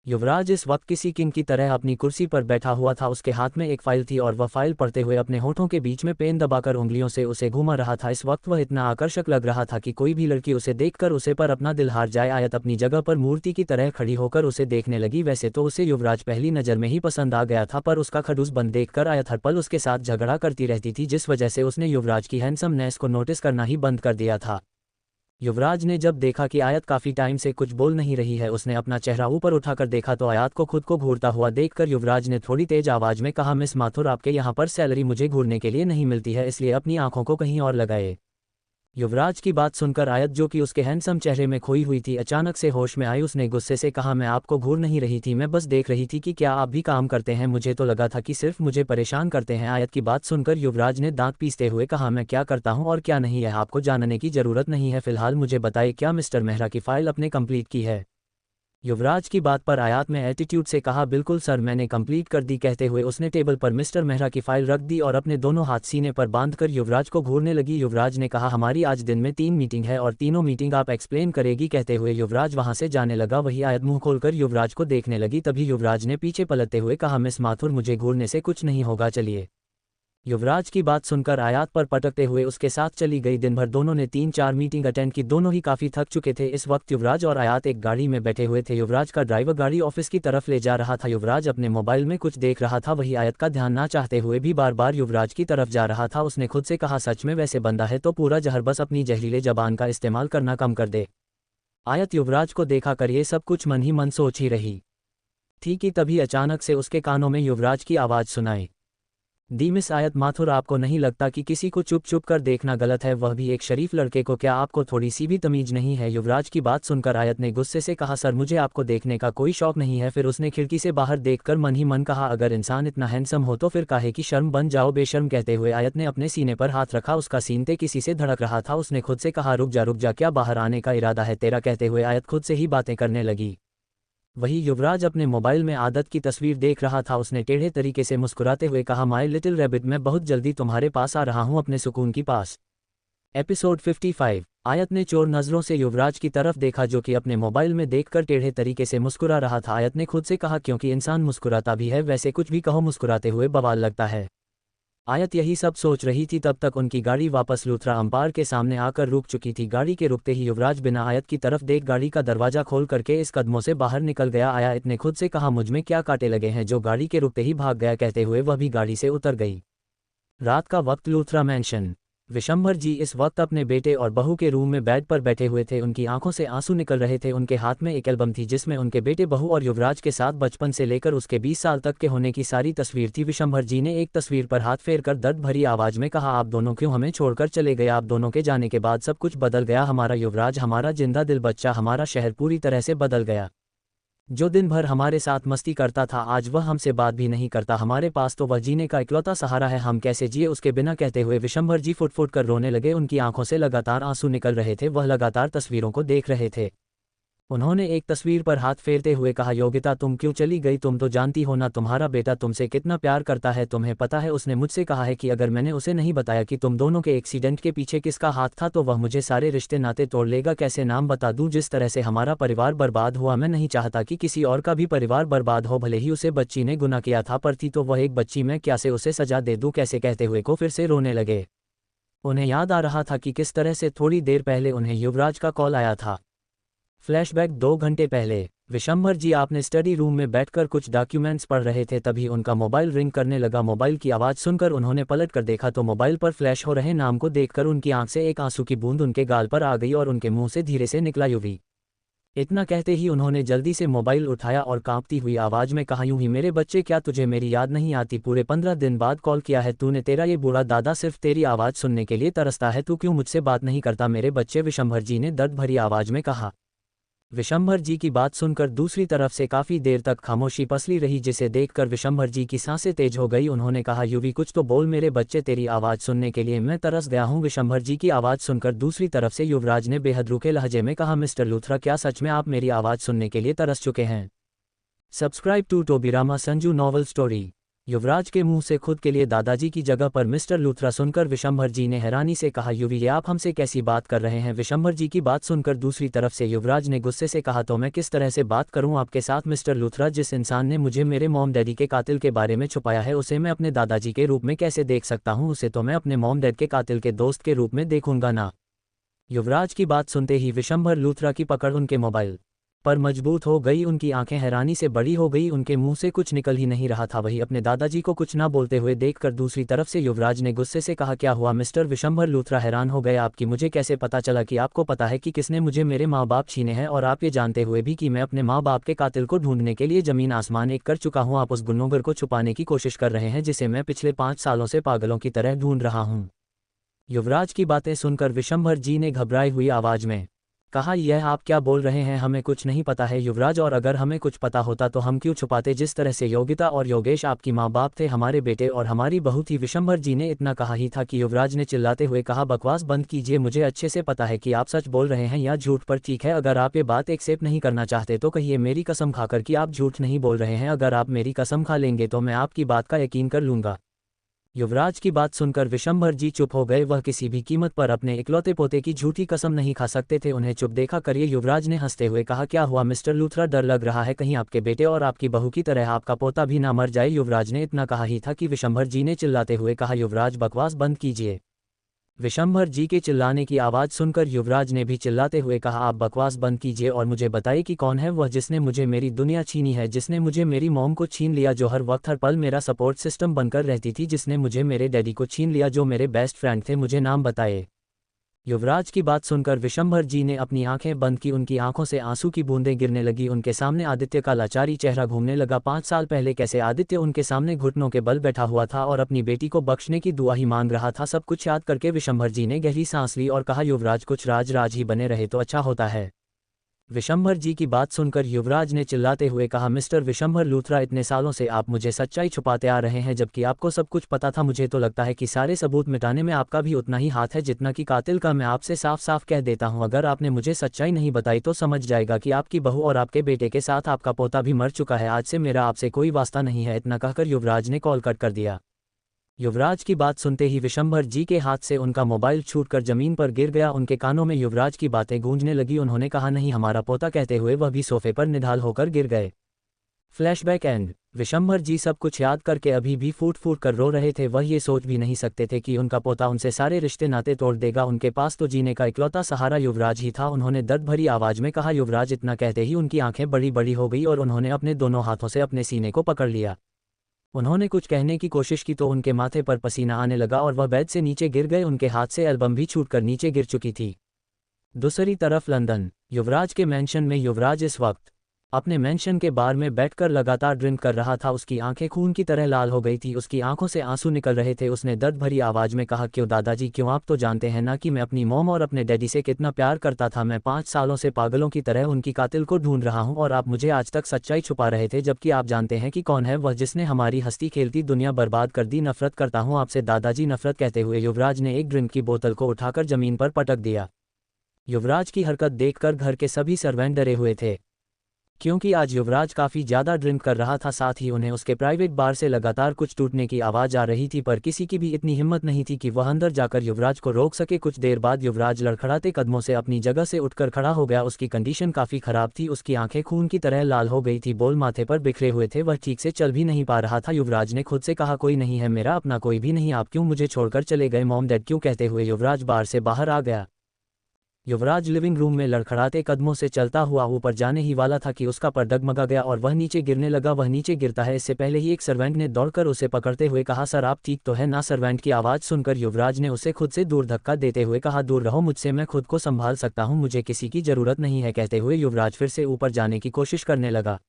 युवराज इस वक्त किसी किंग की तरह अपनी कुर्सी पर बैठा हुआ था। उसके हाथ में एक फाइल थी और वह फाइल पढ़ते हुए अपने होठों के बीच में पेन दबाकर उंगलियों से उसे घुमा रहा था। इस वक्त वह इतना आकर्षक लग रहा था कि कोई भी लड़की उसे देखकर उसे पर अपना दिल हार जाए। आयत अपनी जगह पर मूर्ति की तरह खड़ी होकर उसे देखने लगी। वैसे तो उसे युवराज पहली नज़र में ही पसंद आ गया था, पर उसका खड़ूस बंद देखकर आयत हर पल उसके साथ झगड़ा करती रहती थी, जिस वजह से उसने युवराज की हैंडसमनेस को नोटिस करना ही बंद कर दिया था। युवराज ने जब देखा कि आयत काफ़ी टाइम से कुछ बोल नहीं रही है, उसने अपना चेहरा ऊपर उठाकर देखा तो आयत को खुद को घूरता हुआ देखकर युवराज ने थोड़ी तेज आवाज़ में कहा, मिस माथुर आपके यहाँ पर सैलरी मुझे घूरने के लिए नहीं मिलती है, इसलिए अपनी आंखों को कहीं और लगाए। युवराज की बात सुनकर आयत, जो कि उसके हैंडसम चेहरे में खोई हुई थी, अचानक से होश में आई। उसने गुस्से से कहा, मैं आपको घूर नहीं रही थी, मैं बस देख रही थी कि क्या आप भी काम करते हैं, मुझे तो लगा था कि सिर्फ मुझे परेशान करते हैं। आयत की बात सुनकर युवराज ने दांत पीसते हुए कहा, मैं क्या करता हूं और क्या नहीं है आपको जानने की जरूरत नहीं है, फिलहाल मुझे बताइए क्या मिस्टर मेहरा की फाइल अपने कंप्लीट की है। युवराज की बात पर आयत में एटीट्यूड से कहा, बिल्कुल सर मैंने कंप्लीट कर दी। कहते हुए उसने टेबल पर मिस्टर मेहरा की फाइल रख दी और अपने दोनों हाथ सीने पर बांधकर युवराज को घूरने लगी। युवराज ने कहा, हमारी आज दिन में 3 मीटिंग है और तीनों मीटिंग आप एक्सप्लेन करेगी। कहते हुए युवराज वहां से जाने लगा। वही आयत मुंह खोलकर युवराज को देखने लगी। तभी युवराज ने पीछे पलटते हुए कहा, मिस माथुर मुझे घूरने से कुछ नहीं होगा, चलिए। युवराज की बात सुनकर आयत पर पटकते हुए उसके साथ चली गई। दिन भर दोनों ने 3-4 मीटिंग अटेंड की। दोनों ही काफ़ी थक चुके थे। इस वक्त युवराज और आयत एक गाड़ी में बैठे हुए थे। युवराज का ड्राइवर गाड़ी ऑफिस की तरफ ले जा रहा था। युवराज अपने मोबाइल में कुछ देख रहा था। वही आयत का ध्यान ना चाहते हुए भी बार बार युवराज की तरफ जा रहा था। उसने खुद से कहा, सच में वैसे बंदा है तो पूरा जहर, बस अपनी जहरीले जबान का इस्तेमाल करना कम कर दे। आयत युवराज को देखा कर ये सब कुछ मन ही मन सोच ही रही थी कि तभी अचानक से उसके कानों में युवराज की आवाज़ सुनाई दी, मिस आयत माथुर आपको नहीं लगता कि किसी को चुप चुप कर देखना गलत है, वह भी एक शरीफ लड़के को, क्या आपको थोड़ी सी भी तमीज नहीं है। युवराज की बात सुनकर आयत ने गुस्से से कहा, सर मुझे आपको देखने का कोई शौक नहीं है। फिर उसने खिड़की से बाहर देखकर मन ही मन कहा, अगर इंसान इतना हैंडसम हो तो फिर काहे की शर्म, बन जाओ बेशर्म। कहते हुए आयत ने अपने सीने पर हाथ रखा। उसका सीनते किसी से धड़क रहा था। उसने खुद से कहा, रुक जा, क्या बाहर आने का इरादा है तेरा। कहते हुए आयत खुद से ही बातें करने लगी। वही युवराज अपने मोबाइल में आदत की तस्वीर देख रहा था। उसने टेढ़े तरीके से मुस्कुराते हुए कहा, माय लिटिल रैबिट मैं बहुत जल्दी तुम्हारे पास आ रहा हूँ, अपने सुकून की पास। एपिसोड 55। आयत ने चोर नज़रों से युवराज की तरफ देखा जो कि अपने मोबाइल में देखकर टेढ़े तरीके से मुस्कुरा रहा था। आयत ने खुद से कहा, क्योंकि इंसान मुस्कुराता भी है वैसे कुछ भी कहो मुस्कुराते हुए बवाल लगता है। आयत यही सब सोच रही थी तब तक उनकी गाड़ी वापस लूथरा अंपायर के सामने आकर रुक चुकी थी। गाड़ी के रुकते ही युवराज बिना आयत की तरफ देख गाड़ी का दरवाजा खोल करके इस कदमों से बाहर निकल गया। आयत ने खुद से कहा, मुझ में क्या कांटे लगे हैं जो गाड़ी के रुकते ही भाग गया, कहते हुए वह भी गाड़ी से उतर गई। रात का वक्त, लूथरा मैंशन। विशंभर जी इस वक्त अपने बेटे और बहू के रूम में बेड पर बैठे हुए थे। उनकी आंखों से आंसू निकल रहे थे। उनके हाथ में एक एल्बम थी जिसमें उनके बेटे, बहू और युवराज के साथ बचपन से लेकर उसके 20 साल तक के होने की सारी तस्वीर थी। विशंभर जी ने एक तस्वीर पर हाथ फेर कर दर्द भरी आवाज में कहा, आप दोनों क्यों हमें छोड़कर चले गए? आप दोनों के जाने के बाद सब कुछ बदल गया। हमारा युवराज, हमारा जिंदा दिल बच्चा, हमारा शहर पूरी तरह से बदल गया। जो दिन भर हमारे साथ मस्ती करता था आज वह हमसे बात भी नहीं करता। हमारे पास तो वह जीने का इकलौता सहारा है, हम कैसे जिए उसके बिना? कहते हुए विशंभर जी फुट फुट कर रोने लगे। उनकी आंखों से लगातार आंसू निकल रहे थे। वह लगातार तस्वीरों को देख रहे थे। उन्होंने एक तस्वीर पर हाथ फेरते हुए कहा, योगिता तुम क्यों चली गई? तुम तो जानती हो ना तुम्हारा बेटा तुमसे कितना प्यार करता है। तुम्हें पता है उसने मुझसे कहा है कि अगर मैंने उसे नहीं बताया कि तुम दोनों के एक्सीडेंट के पीछे किसका हाथ था तो वह मुझे सारे रिश्ते नाते तोड़ लेगा। कैसे नाम बता दूं? जिस तरह से हमारा परिवार बर्बाद हुआ, मैं नहीं चाहता कि किसी और का भी परिवार बर्बाद हो। भले ही उसे बच्ची ने गुनाह किया था पर थी तो वह एक बच्ची, मैं क्या से उसे सजा दे दूं कैसे? कहते हुए को फिर से रोने लगे। उन्हें याद आ रहा था कि किस तरह से थोड़ी देर पहले उन्हें युवराज का कॉल आया था। फ्लैशबैक 2 घंटे पहले। विशंभर जी आपने स्टडी रूम में बैठकर कुछ डॉक्यूमेंट्स पढ़ रहे थे, तभी उनका मोबाइल रिंग करने लगा। मोबाइल की आवाज़ सुनकर उन्होंने पलट कर देखा तो मोबाइल पर फ्लैश हो रहे नाम को देखकर उनकी आंख से एक आंसू की बूंद उनके गाल पर आ गई और उनके मुंह से धीरे से निकला, युवी। इतना कहते ही उन्होंने जल्दी से मोबाइल उठाया और कांपती हुई आवाज़ में कहा, यूं ही मेरे बच्चे, क्या तुझे मेरी याद नहीं आती? पूरे 15 दिन बाद कॉल किया है तूने। तेरा ये बूढ़ा दादा सिर्फ तेरी आवाज़ सुनने के लिए तरसता है। तू क्यों मुझसे बात नहीं करता मेरे बच्चे? विशंभर जी ने दर्द भरी आवाज़ में कहा। विशंभर जी की बात सुनकर दूसरी तरफ से काफ़ी देर तक खामोशी पसरी रही, जिसे देखकर विशंभर जी की सांसें तेज हो गई। उन्होंने कहा, युवी कुछ तो बोल मेरे बच्चे, तेरी आवाज़ सुनने के लिए मैं तरस गया हूँ। विशंभर जी की आवाज़ सुनकर दूसरी तरफ से युवराज ने बेहद रूखे लहजे में कहा, मिस्टर लूथरा क्या सच में आप मेरी आवाज़ सुनने के लिए तरस चुके हैं? Subscribe to Tobirama Sanju novel story. Yuvraj के मुंह से खुद के लिए दादाजी की जगह पर मिस्टर लूथरा सुनकर विशंभर जी ने हैरानी से कहा, युवी ये आप हमसे कैसी बात कर रहे हैं? विशंभर जी की बात सुनकर दूसरी तरफ से युवराज ने गुस्से से कहा, तो मैं किस तरह से बात करूं आपके साथ मिस्टर लूथरा? जिस इंसान ने मुझे मेरे मॉम डैडी के कातिल के बारे में छुपाया है उसे मैं अपने दादाजी के रूप में कैसे देख सकता हूं? उसे तो मैं अपने मॉम डैड के कातिल के दोस्त के रूप में देखूंगा ना। युवराज की बात सुनते ही विशंभर लूथरा की पकड़ उनके मोबाइल पर मजबूत हो गई। उनकी आंखें हैरानी से बड़ी हो गई। उनके मुंह से कुछ निकल ही नहीं रहा था। वही अपने दादाजी को कुछ ना बोलते हुए देखकर दूसरी तरफ से युवराज ने गुस्से से कहा, क्या हुआ मिस्टर? विशंभर लूथरा हैरान हो गए, आपकी मुझे कैसे पता चला कि आपको पता है कि किसने मुझे मेरे माँ बाप छीने हैं, और आप ये जानते हुए भी कि मैं अपने माँ बाप के कातिल को ढूंढने के लिए जमीन आसमान एक कर चुका हूँ। आप उस गुनहगार को छुपाने की कोशिश कर रहे हैं जिसे मैं पिछले 5 सालों से पागलों की तरह ढूंढ रहा हूँ। युवराज की बातें सुनकर विशंभर जी ने घबराई हुई आवाज में कहा, यह आप क्या बोल रहे हैं? हमें कुछ नहीं पता है युवराज, और अगर हमें कुछ पता होता तो हम क्यों छुपाते? जिस तरह से योगिता और योगेश आपकी माँ बाप थे, हमारे बेटे और हमारी बहू थी। विशंभर जी ने इतना कहा ही था कि युवराज ने चिल्लाते हुए कहा, बकवास बंद कीजिए, मुझे अच्छे से पता है कि आप सच बोल रहे हैं या झूठ। पर ठीक है, अगर आप ये बात एक्सेप्ट नहीं करना चाहते तो कहिए मेरी कसम खाकर कि आप झूठ नहीं बोल रहे हैं। अगर आप मेरी कसम खा लेंगे तो मैं आपकी बात का यकीन कर लूंगा। युवराज की बात सुनकर विशंभर जी चुप हो गए। वह किसी भी कीमत पर अपने इकलौते पोते की झूठी कसम नहीं खा सकते थे। उन्हें चुप देखा करिए। युवराज ने हंसते हुए कहा, क्या हुआ मिस्टर लूथरा? डर लग रहा है कहीं आपके बेटे और आपकी बहू की तरह आपका पोता भी ना मर जाए? युवराज ने इतना कहा ही था कि विशंभर जी ने चिल्लाते हुए कहा, युवराज बकवास बंद कीजिए। विशंभर जी के चिल्लाने की आवाज़ सुनकर युवराज ने भी चिल्लाते हुए कहा, आप बकवास बंद कीजिए और मुझे बताइए कि कौन है वह जिसने मुझे मेरी दुनिया छीनी है, जिसने मुझे मेरी मॉम को छीन लिया जो हर वक्त हर पल मेरा सपोर्ट सिस्टम बनकर रहती थी, जिसने मुझे मेरे डैडी को छीन लिया जो मेरे बेस्ट फ्रेंड थे, मुझे नाम बताए। युवराज की बात सुनकर विशंभर जी ने अपनी आंखें बंद की। उनकी आंखों से आंसू की बूंदें गिरने लगी। उनके सामने आदित्य का लाचारी चेहरा घूमने लगा। 5 साल पहले कैसे आदित्य उनके सामने घुटनों के बल बैठा हुआ था और अपनी बेटी को बख्शने की दुआ ही मांग रहा था। सब कुछ याद करके विशंभर जी ने गहरी सांस ली और कहा, युवराज कुछ राज ही बने रहे तो अच्छा होता है। विशंभर जी की बात सुनकर युवराज ने चिल्लाते हुए कहा, मिस्टर विशंभर लूथरा, इतने सालों से आप मुझे सच्चाई छुपाते आ रहे हैं जबकि आपको सब कुछ पता था। मुझे तो लगता है कि सारे सबूत मिटाने में आपका भी उतना ही हाथ है जितना कि कातिल का। मैं आपसे साफ साफ कह देता हूं, अगर आपने मुझे सच्चाई नहीं बताई तो समझ जाएगा कि आपकी बहू और आपके बेटे के साथ आपका पोता भी मर चुका है। आज से मेरा आपसे कोई वास्ता नहीं है। इतना कहकर युवराज ने कॉल कट कर दिया। युवराज की बात सुनते ही विशंभर जी के हाथ से उनका मोबाइल छूटकर जमीन पर गिर गया। उनके कानों में युवराज की बातें गूंजने लगी। उन्होंने कहा, नहीं हमारा पोता, कहते हुए वह भी सोफे पर निढाल होकर गिर गए। Flashback and. विशंभर जी सब कुछ याद करके अभी भी फूट फूट कर रो रहे थे। वह ये सोच भी नहीं सकते थे कि उनका पोता उनसे सारे रिश्ते नाते तोड़ देगा। उनके पास तो जीने का इकलौता सहारा युवराज ही था। उन्होंने दर्द भरी आवाज में कहा, युवराज। इतना कहते ही उनकी आंखें बड़ी बड़ी हो गई और उन्होंने अपने दोनों हाथों से अपने सीने को पकड़ लिया। उन्होंने कुछ कहने की कोशिश की तो उनके माथे पर पसीना आने लगा और वह बेड से नीचे गिर गए। उनके हाथ से एल्बम भी छूटकर नीचे गिर चुकी थी। दूसरी तरफ लंदन, युवराज के मेंशन में युवराज इस वक्त अपने मेंशन के बार में बैठकर लगातार ड्रिंक कर रहा था। उसकी आंखें खून की तरह लाल हो गई थी। उसकी आंखों से आंसू निकल रहे थे। उसने दर्द भरी आवाज में कहा, क्यों दादाजी, क्यों? आप तो जानते हैं ना कि मैं अपनी मॉम और अपने डैडी से कितना प्यार करता था। मैं 5 सालों से पागलों की तरह उनकी कातिल को ढूंढ रहा हूं और आप मुझे आज तक सच्चाई छुपा रहे थे, जबकि आप जानते हैं कि कौन है वह जिसने हमारी हंसती खेलती दुनिया बर्बाद कर दी। नफरत करता हूं आपसे दादाजी, नफरत। कहते हुए युवराज ने एक ड्रिंक की बोतल को उठाकर जमीन पर पटक दिया। युवराज की हरकत देखकर घर के सभी सर्वेंट डरे हुए थे, क्योंकि आज युवराज काफ़ी ज़्यादा ड्रिंक कर रहा था। साथ ही उन्हें उसके प्राइवेट बार से लगातार कुछ टूटने की आवाज़ आ रही थी, पर किसी की भी इतनी हिम्मत नहीं थी कि वह अंदर जाकर युवराज को रोक सके। कुछ देर बाद युवराज लड़खड़ाते कदमों से अपनी जगह से उठकर खड़ा हो गया। उसकी कंडीशन काफ़ी ख़राब थी। उसकी आंखें खून की तरह लाल हो गई थी, बोल माथे पर बिखरे हुए थे, वह ठीक से चल भी नहीं पा रहा था। युवराज ने खुद से कहा, कोई नहीं है मेरा अपना, कोई भी नहीं, आप क्यों मुझे छोड़कर चले गए? मॉम डैड क्यों? कहते हुए युवराज बार से बाहर आ गया। युवराज लिविंग रूम में लड़खड़ाते कदमों से चलता हुआ ऊपर जाने ही वाला था कि उसका पर डगमगा गया और वह नीचे गिरने लगा। वह नीचे गिरता है इससे पहले ही एक सर्वेंट ने दौड़कर उसे पकड़ते हुए कहा, सर आप ठीक तो है ना? सर्वेंट की आवाज़ सुनकर युवराज ने उसे खुद से दूर धक्का देते हुए कहा, दूर रहो मुझसे, मैं खुद को संभाल सकता हूँ, मुझे किसी की ज़रूरत नहीं है। कहते हुए युवराज फिर से ऊपर जाने की कोशिश करने लगा।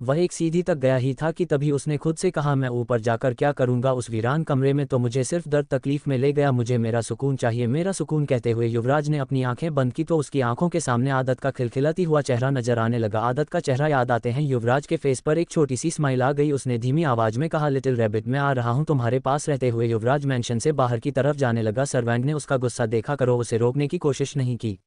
वह एक सीढ़ी तक गया ही था कि तभी उसने खुद से कहा, मैं ऊपर जाकर क्या करूंगा? उस वीरान कमरे में तो मुझे सिर्फ दर्द तकलीफ में ले गया। मुझे मेरा सुकून चाहिए, मेरा सुकून। कहते हुए युवराज ने अपनी आंखें बंद की तो उसकी आंखों के सामने आदत का खिलखिलाती हुआ चेहरा नजर आने लगा। आदत का चेहरा याद आते हैं युवराज के फेस पर एक छोटी सी स्माइल आ गई। उसने धीमी आवाज में कहा, लिटिल रैबिट, मैं आ रहा हूं तुम्हारे पास। रहते हुए युवराज मेंशन से बाहर की तरफ जाने लगा। सर्वेंट ने उसका गुस्सा देखा करो उसे रोकने की कोशिश नहीं की।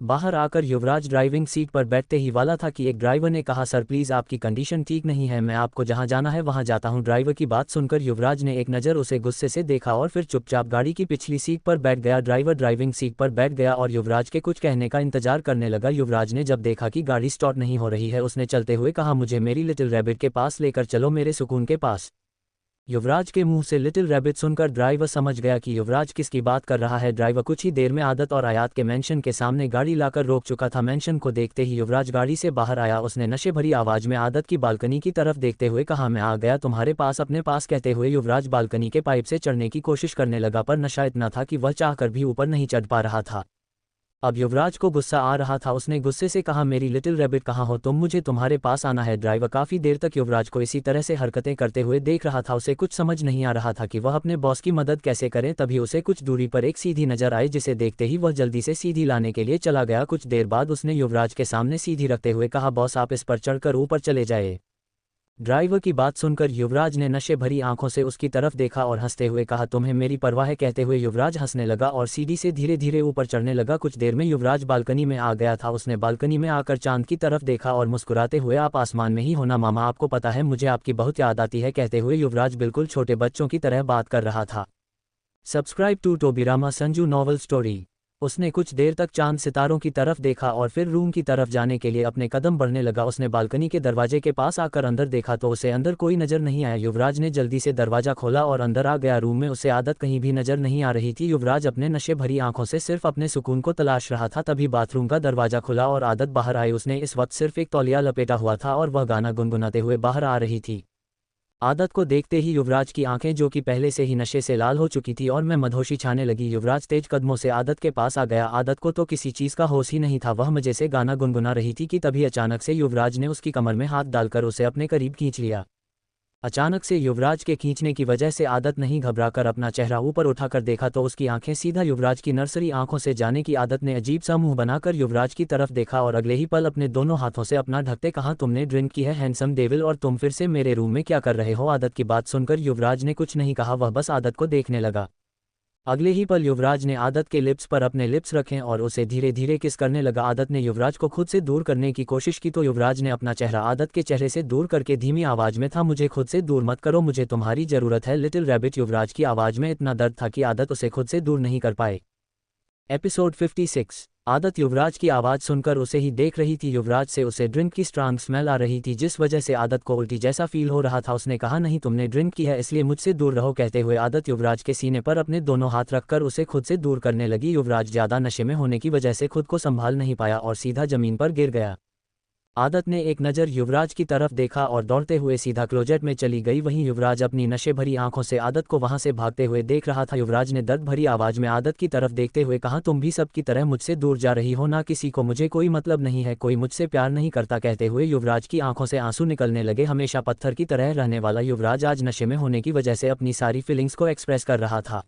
बाहर आकर युवराज ड्राइविंग सीट पर बैठते ही वाला था कि एक ड्राइवर ने कहा, सर प्लीज़ आपकी कंडीशन ठीक नहीं है, मैं आपको जहां जाना है वहां जाता हूं। ड्राइवर की बात सुनकर युवराज ने एक नज़र उसे गुस्से से देखा और फिर चुपचाप गाड़ी की पिछली सीट पर बैठ गया। ड्राइवर ड्राइविंग सीट पर बैठ गया और युवराज के कुछ कहने का इंतजार करने लगा। युवराज ने जब देखा कि गाड़ी स्टार्ट नहीं हो रही है, उसने चलते हुए कहा, मुझे मेरी लिटिल रैबिट के पास लेकर चलो, मेरे सुकून के पास। युवराज के मुंह से लिटिल रैबिट सुनकर ड्राइवर समझ गया कि युवराज किसकी बात कर रहा है। ड्राइवर कुछ ही देर में आदत और आयात के मेंशन के सामने गाड़ी लाकर रोक चुका था। मेंशन को देखते ही युवराज गाड़ी से बाहर आया। उसने नशे भरी आवाज में आदत की बालकनी की तरफ देखते हुए कहा, मैं आ गया तुम्हारे पास, अपने पास। कहते हुए युवराज बालकनी के पाइप से चढ़ने की कोशिश करने लगा, पर नशा इतना था कि वह चाहकर भी ऊपर नहीं चढ़ पा रहा था। अब युवराज को गुस्सा आ रहा था। उसने गुस्से से कहा, मेरी लिटिल रैबिट कहाँ हो तुम? मुझे तुम्हारे पास आना है। ड्राइवर काफ़ी देर तक युवराज को इसी तरह से हरकतें करते हुए देख रहा था। उसे कुछ समझ नहीं आ रहा था कि वह अपने बॉस की मदद कैसे करे। तभी उसे कुछ दूरी पर एक सीधी नजर आई, जिसे देखते ही वह जल्दी से सीधी लाने के लिए चला गया। कुछ देर बाद उसने युवराज के सामने सीधी रखते हुए कहा, बॉस आप इस पर चढ़कर ऊपर चले जाए। ड्राइवर की बात सुनकर युवराज ने नशे भरी आंखों से उसकी तरफ देखा और हंसते हुए कहा, तुम्हें मेरी परवाह है? कहते हुए युवराज हंसने लगा और सीढ़ी से धीरे धीरे ऊपर चढ़ने लगा। कुछ देर में युवराज बालकनी में आ गया था। उसने बालकनी में आकर चांद की तरफ देखा और मुस्कुराते हुए, आप आसमान में ही हो ना मामा? आपको पता है मुझे आपकी बहुत याद आती है। कहते हुए युवराज बिल्कुल छोटे बच्चों की तरह बात कर रहा था। Subscribe to Tobirama Sanju novel story. उसने कुछ देर तक चांद सितारों की तरफ देखा और फिर रूम की तरफ जाने के लिए अपने कदम बढ़ने लगा। उसने बालकनी के दरवाजे के पास आकर अंदर देखा तो उसे अंदर कोई नजर नहीं आया। युवराज ने जल्दी से दरवाजा खोला और अंदर आ गया। रूम में उसे आदत कहीं भी नजर नहीं आ रही थी। युवराज अपने नशे भरी आंखों से सिर्फ अपने सुकून को तलाश रहा था। तभी बाथरूम का दरवाजा खुला और आदत बाहर आई। उसने इस वक्त सिर्फ एक तौलिया लपेटा हुआ था और वह गाना गुनगुनाते हुए बाहर आ रही थी। आदत को देखते ही युवराज की आंखें, जो कि पहले से ही नशे से लाल हो चुकी थी और में मधोशी छाने लगी। युवराज तेज कदमों से आदत के पास आ गया। आदत को तो किसी चीज का होश ही नहीं था। वह मजे से गाना गुनगुना रही थी कि तभी अचानक से युवराज ने उसकी कमर में हाथ डालकर उसे अपने करीब खींच लिया। अचानक से युवराज के खींचने की वजह से आदत नहीं घबराकर अपना चेहरा ऊपर उठाकर देखा तो उसकी आंखें सीधा युवराज की नर्सरी आंखों से जाने की आदत ने अजीब सा मुंह बनाकर युवराज की तरफ देखा और अगले ही पल अपने दोनों हाथों से अपना ढकते कहा, तुमने ड्रिंक की है हैंडसम डेविल, और तुम फिर से मेरे रूम में क्या कर रहे हो? आदत की बात सुनकर युवराज ने कुछ नहीं कहा, वह बस आदत को देखने लगा। अगले ही पल युवराज ने आदत के लिप्स पर अपने लिप्स रखे और उसे धीरे धीरे किस करने लगा। आदत ने युवराज को खुद से दूर करने की कोशिश की तो युवराज ने अपना चेहरा आदत के चेहरे से दूर करके धीमी आवाज में था, मुझे खुद से दूर मत करो, मुझे तुम्हारी जरूरत है लिटिल रैबिट। युवराज की आवाज में इतना दर्द था कि आदत उसे खुद से दूर नहीं कर पाए। एपिसोड 56। आदत युवराज की आवाज़ सुनकर उसे ही देख रही थी। युवराज से उसे ड्रिंक की स्ट्रांग स्मेल आ रही थी जिस वजह से आदत को उल्टी जैसा फील हो रहा था। उसने कहा, नहीं तुमने ड्रिंक की है इसलिए मुझसे दूर रहो। कहते हुए आदत युवराज के सीने पर अपने दोनों हाथ रखकर उसे खुद से दूर करने लगी। युवराज ज़्यादा नशे में होने की वजह से खुद को संभाल नहीं पाया और सीधा जमीन पर गिर गया। आदत ने एक नज़र युवराज की तरफ देखा और दौड़ते हुए सीधा क्लोजेट में चली गई। वहीं युवराज अपनी नशे भरी आंखों से आदत को वहां से भागते हुए देख रहा था। युवराज ने दर्द भरी आवाज में आदत की तरफ देखते हुए कहा, तुम भी सबकी तरह मुझसे दूर जा रही हो ना, किसी को मुझे कोई मतलब नहीं है, कोई मुझसे प्यार नहीं करता। कहते हुए युवराज की आंखों से आंसू निकलने लगे। हमेशा पत्थर की तरह रहने वाला युवराज आज नशे में होने की वजह से अपनी सारी फीलिंग्स को एक्सप्रेस कर रहा था।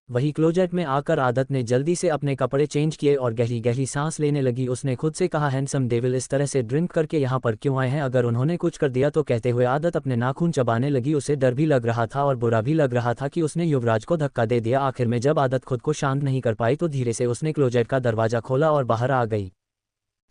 वही क्लोजेट में आकर आदत ने जल्दी से अपने कपड़े चेंज किए और गहरी गहरी सांस लेने लगी। उसने खुद से कहा, हैंडसम डेविल इस तरह से ड्रिंक करके यहाँ पर क्यों आए हैं, अगर उन्होंने कुछ कर दिया तो। कहते हुए आदत अपने नाखून चबाने लगी। उसे डर भी लग रहा था और बुरा भी लग रहा था कि उसने युवराज को धक्का दे दिया। आखिर में जब आदत खुद को शांत नहीं कर पाई तो धीरे से उसने क्लोजेट का दरवाजा खोला और बाहर आ गई।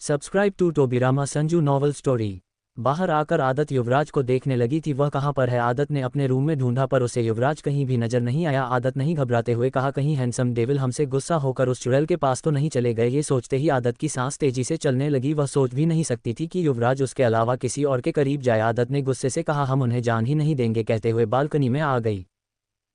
Subscribe to Tobirama Sanju novel story. बाहर आकर आदत युवराज को देखने लगी थी, वह कहाँ पर है। आदत ने अपने रूम में ढूंढा पर उसे युवराज कहीं भी नजर नहीं आया। आदत नहीं घबराते हुए कहा, कहीं हैंडसम डेविल हमसे गुस्सा होकर उस चुड़ैल के पास तो नहीं चले गए। ये सोचते ही आदत की सांस तेजी से चलने लगी। वह सोच भी नहीं सकती थी कि युवराज उसके अलावा किसी और के करीब जाए। आदत ने गुस्से से कहा, हम उन्हें जान ही नहीं देंगे। कहते हुए बालकनी में आ गई।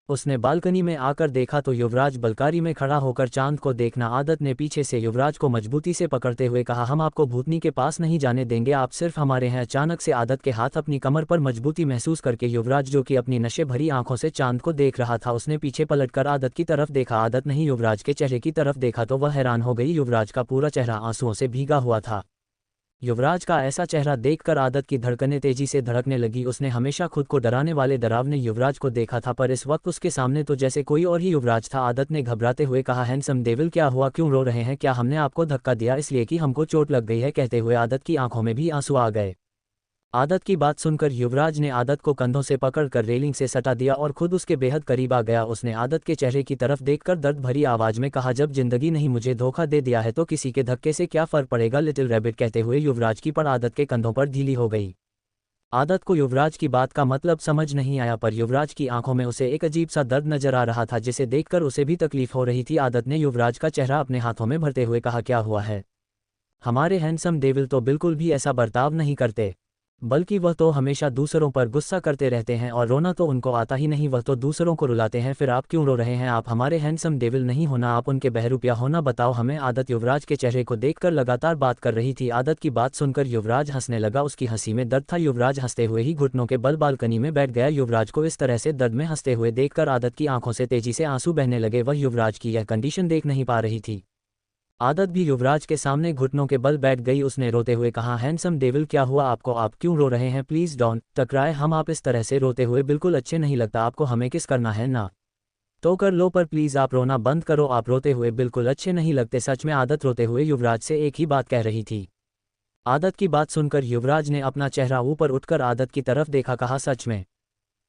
उसने बालकनी में आकर देखा तो युवराज बलकारी में खड़ा होकर चांद को देखना। आदत ने पीछे से युवराज को मजबूती से पकड़ते हुए कहा, हम आपको भूतनी के पास नहीं जाने देंगे, आप सिर्फ हमारे हैं। अचानक से आदत के हाथ अपनी कमर पर मजबूती महसूस करके युवराज जो कि अपनी नशे भरी आंखों से चांद को देख रहा था, उसने पीछे पलटकर आदत की तरफ देखा। आदत नहीं युवराज के चेहरे की तरफ देखा तो वह हैरान हो गई। युवराज का पूरा चेहरा आंसुओं से भीगा हुआ था। युवराज का ऐसा चेहरा देखकर आदत की धड़कनें तेजी से धड़कने लगी। उसने हमेशा खुद को डराने वाले डरावने युवराज को देखा था पर इस वक्त उसके सामने तो जैसे कोई और ही युवराज था। आदत ने घबराते हुए कहा, हैंडसम डेविल क्या हुआ, क्यों रो रहे हैं, क्या हमने आपको धक्का दिया इसलिए कि हमको चोट लग गई है। कहते हुए आदत की आंखों में भी आंसू आ गए। आदत की बात सुनकर युवराज ने आदत को कंधों से पकड़कर रेलिंग से सटा दिया और खुद उसके बेहद करीब आ गया। उसने आदत के चेहरे की तरफ देखकर दर्द भरी आवाज में कहा, जब जिंदगी नहीं मुझे धोखा दे दिया है तो किसी के धक्के से क्या फर्क पड़ेगा लिटिल रैबिट। कहते हुए युवराज की पड़ आदत के कंधों पर ढीली हो गई। आदत को युवराज की बात का मतलब समझ नहीं आया पर युवराज की आंखों में उसे एक अजीब सा दर्द नजर आ रहा था जिसे देखकर उसे भी तकलीफ हो रही थी। आदत ने युवराज का चेहरा अपने हाथों में भरते हुए कहा, क्या हुआ है, हमारे हैंडसम डेविल तो बिल्कुल भी ऐसा बर्ताव नहीं करते, बल्कि वह तो हमेशा दूसरों पर गुस्सा करते रहते हैं और रोना तो उनको आता ही नहीं, वह तो दूसरों को रुलाते हैं। फिर आप क्यों रो रहे हैं, आप हमारे हैंडसम डेविल नहीं होना, आप उनके बहरूपिया होना, बताओ हमें। आदत युवराज के चेहरे को देखकर लगातार बात कर रही थी। आदत की बात सुनकर युवराज हंसने लगा। उसकी हंसी में दर्द था। युवराज हंसते हुए ही घुटनों के बल बालकनी में बैठ गया। युवराज को इस तरह से दर्द में हंसते हुए देखकर आदत की आंखों से तेजी से आंसू बहने लगे। वह युवराज की यह कंडीशन देख नहीं पा रही थी। आदत भी युवराज के सामने घुटनों के बल बैठ गई। उसने रोते हुए कहा, हैंडसम डेविल क्या हुआ आपको, आप क्यों रो रहे हैं, प्लीज डोंट टकराए हम, आप इस तरह से रोते हुए बिल्कुल अच्छे नहीं लगता, आपको हमें किस करना है ना तो कर लो, पर प्लीज आप रोना बंद करो, आप रोते हुए बिल्कुल अच्छे नहीं लगते। सच में आदत रोते हुए युवराज से एक ही बात कह रही थी। आदत की बात सुनकर युवराज ने अपना चेहरा ऊपर उठकर आदत की तरफ देखा, कहा सच में।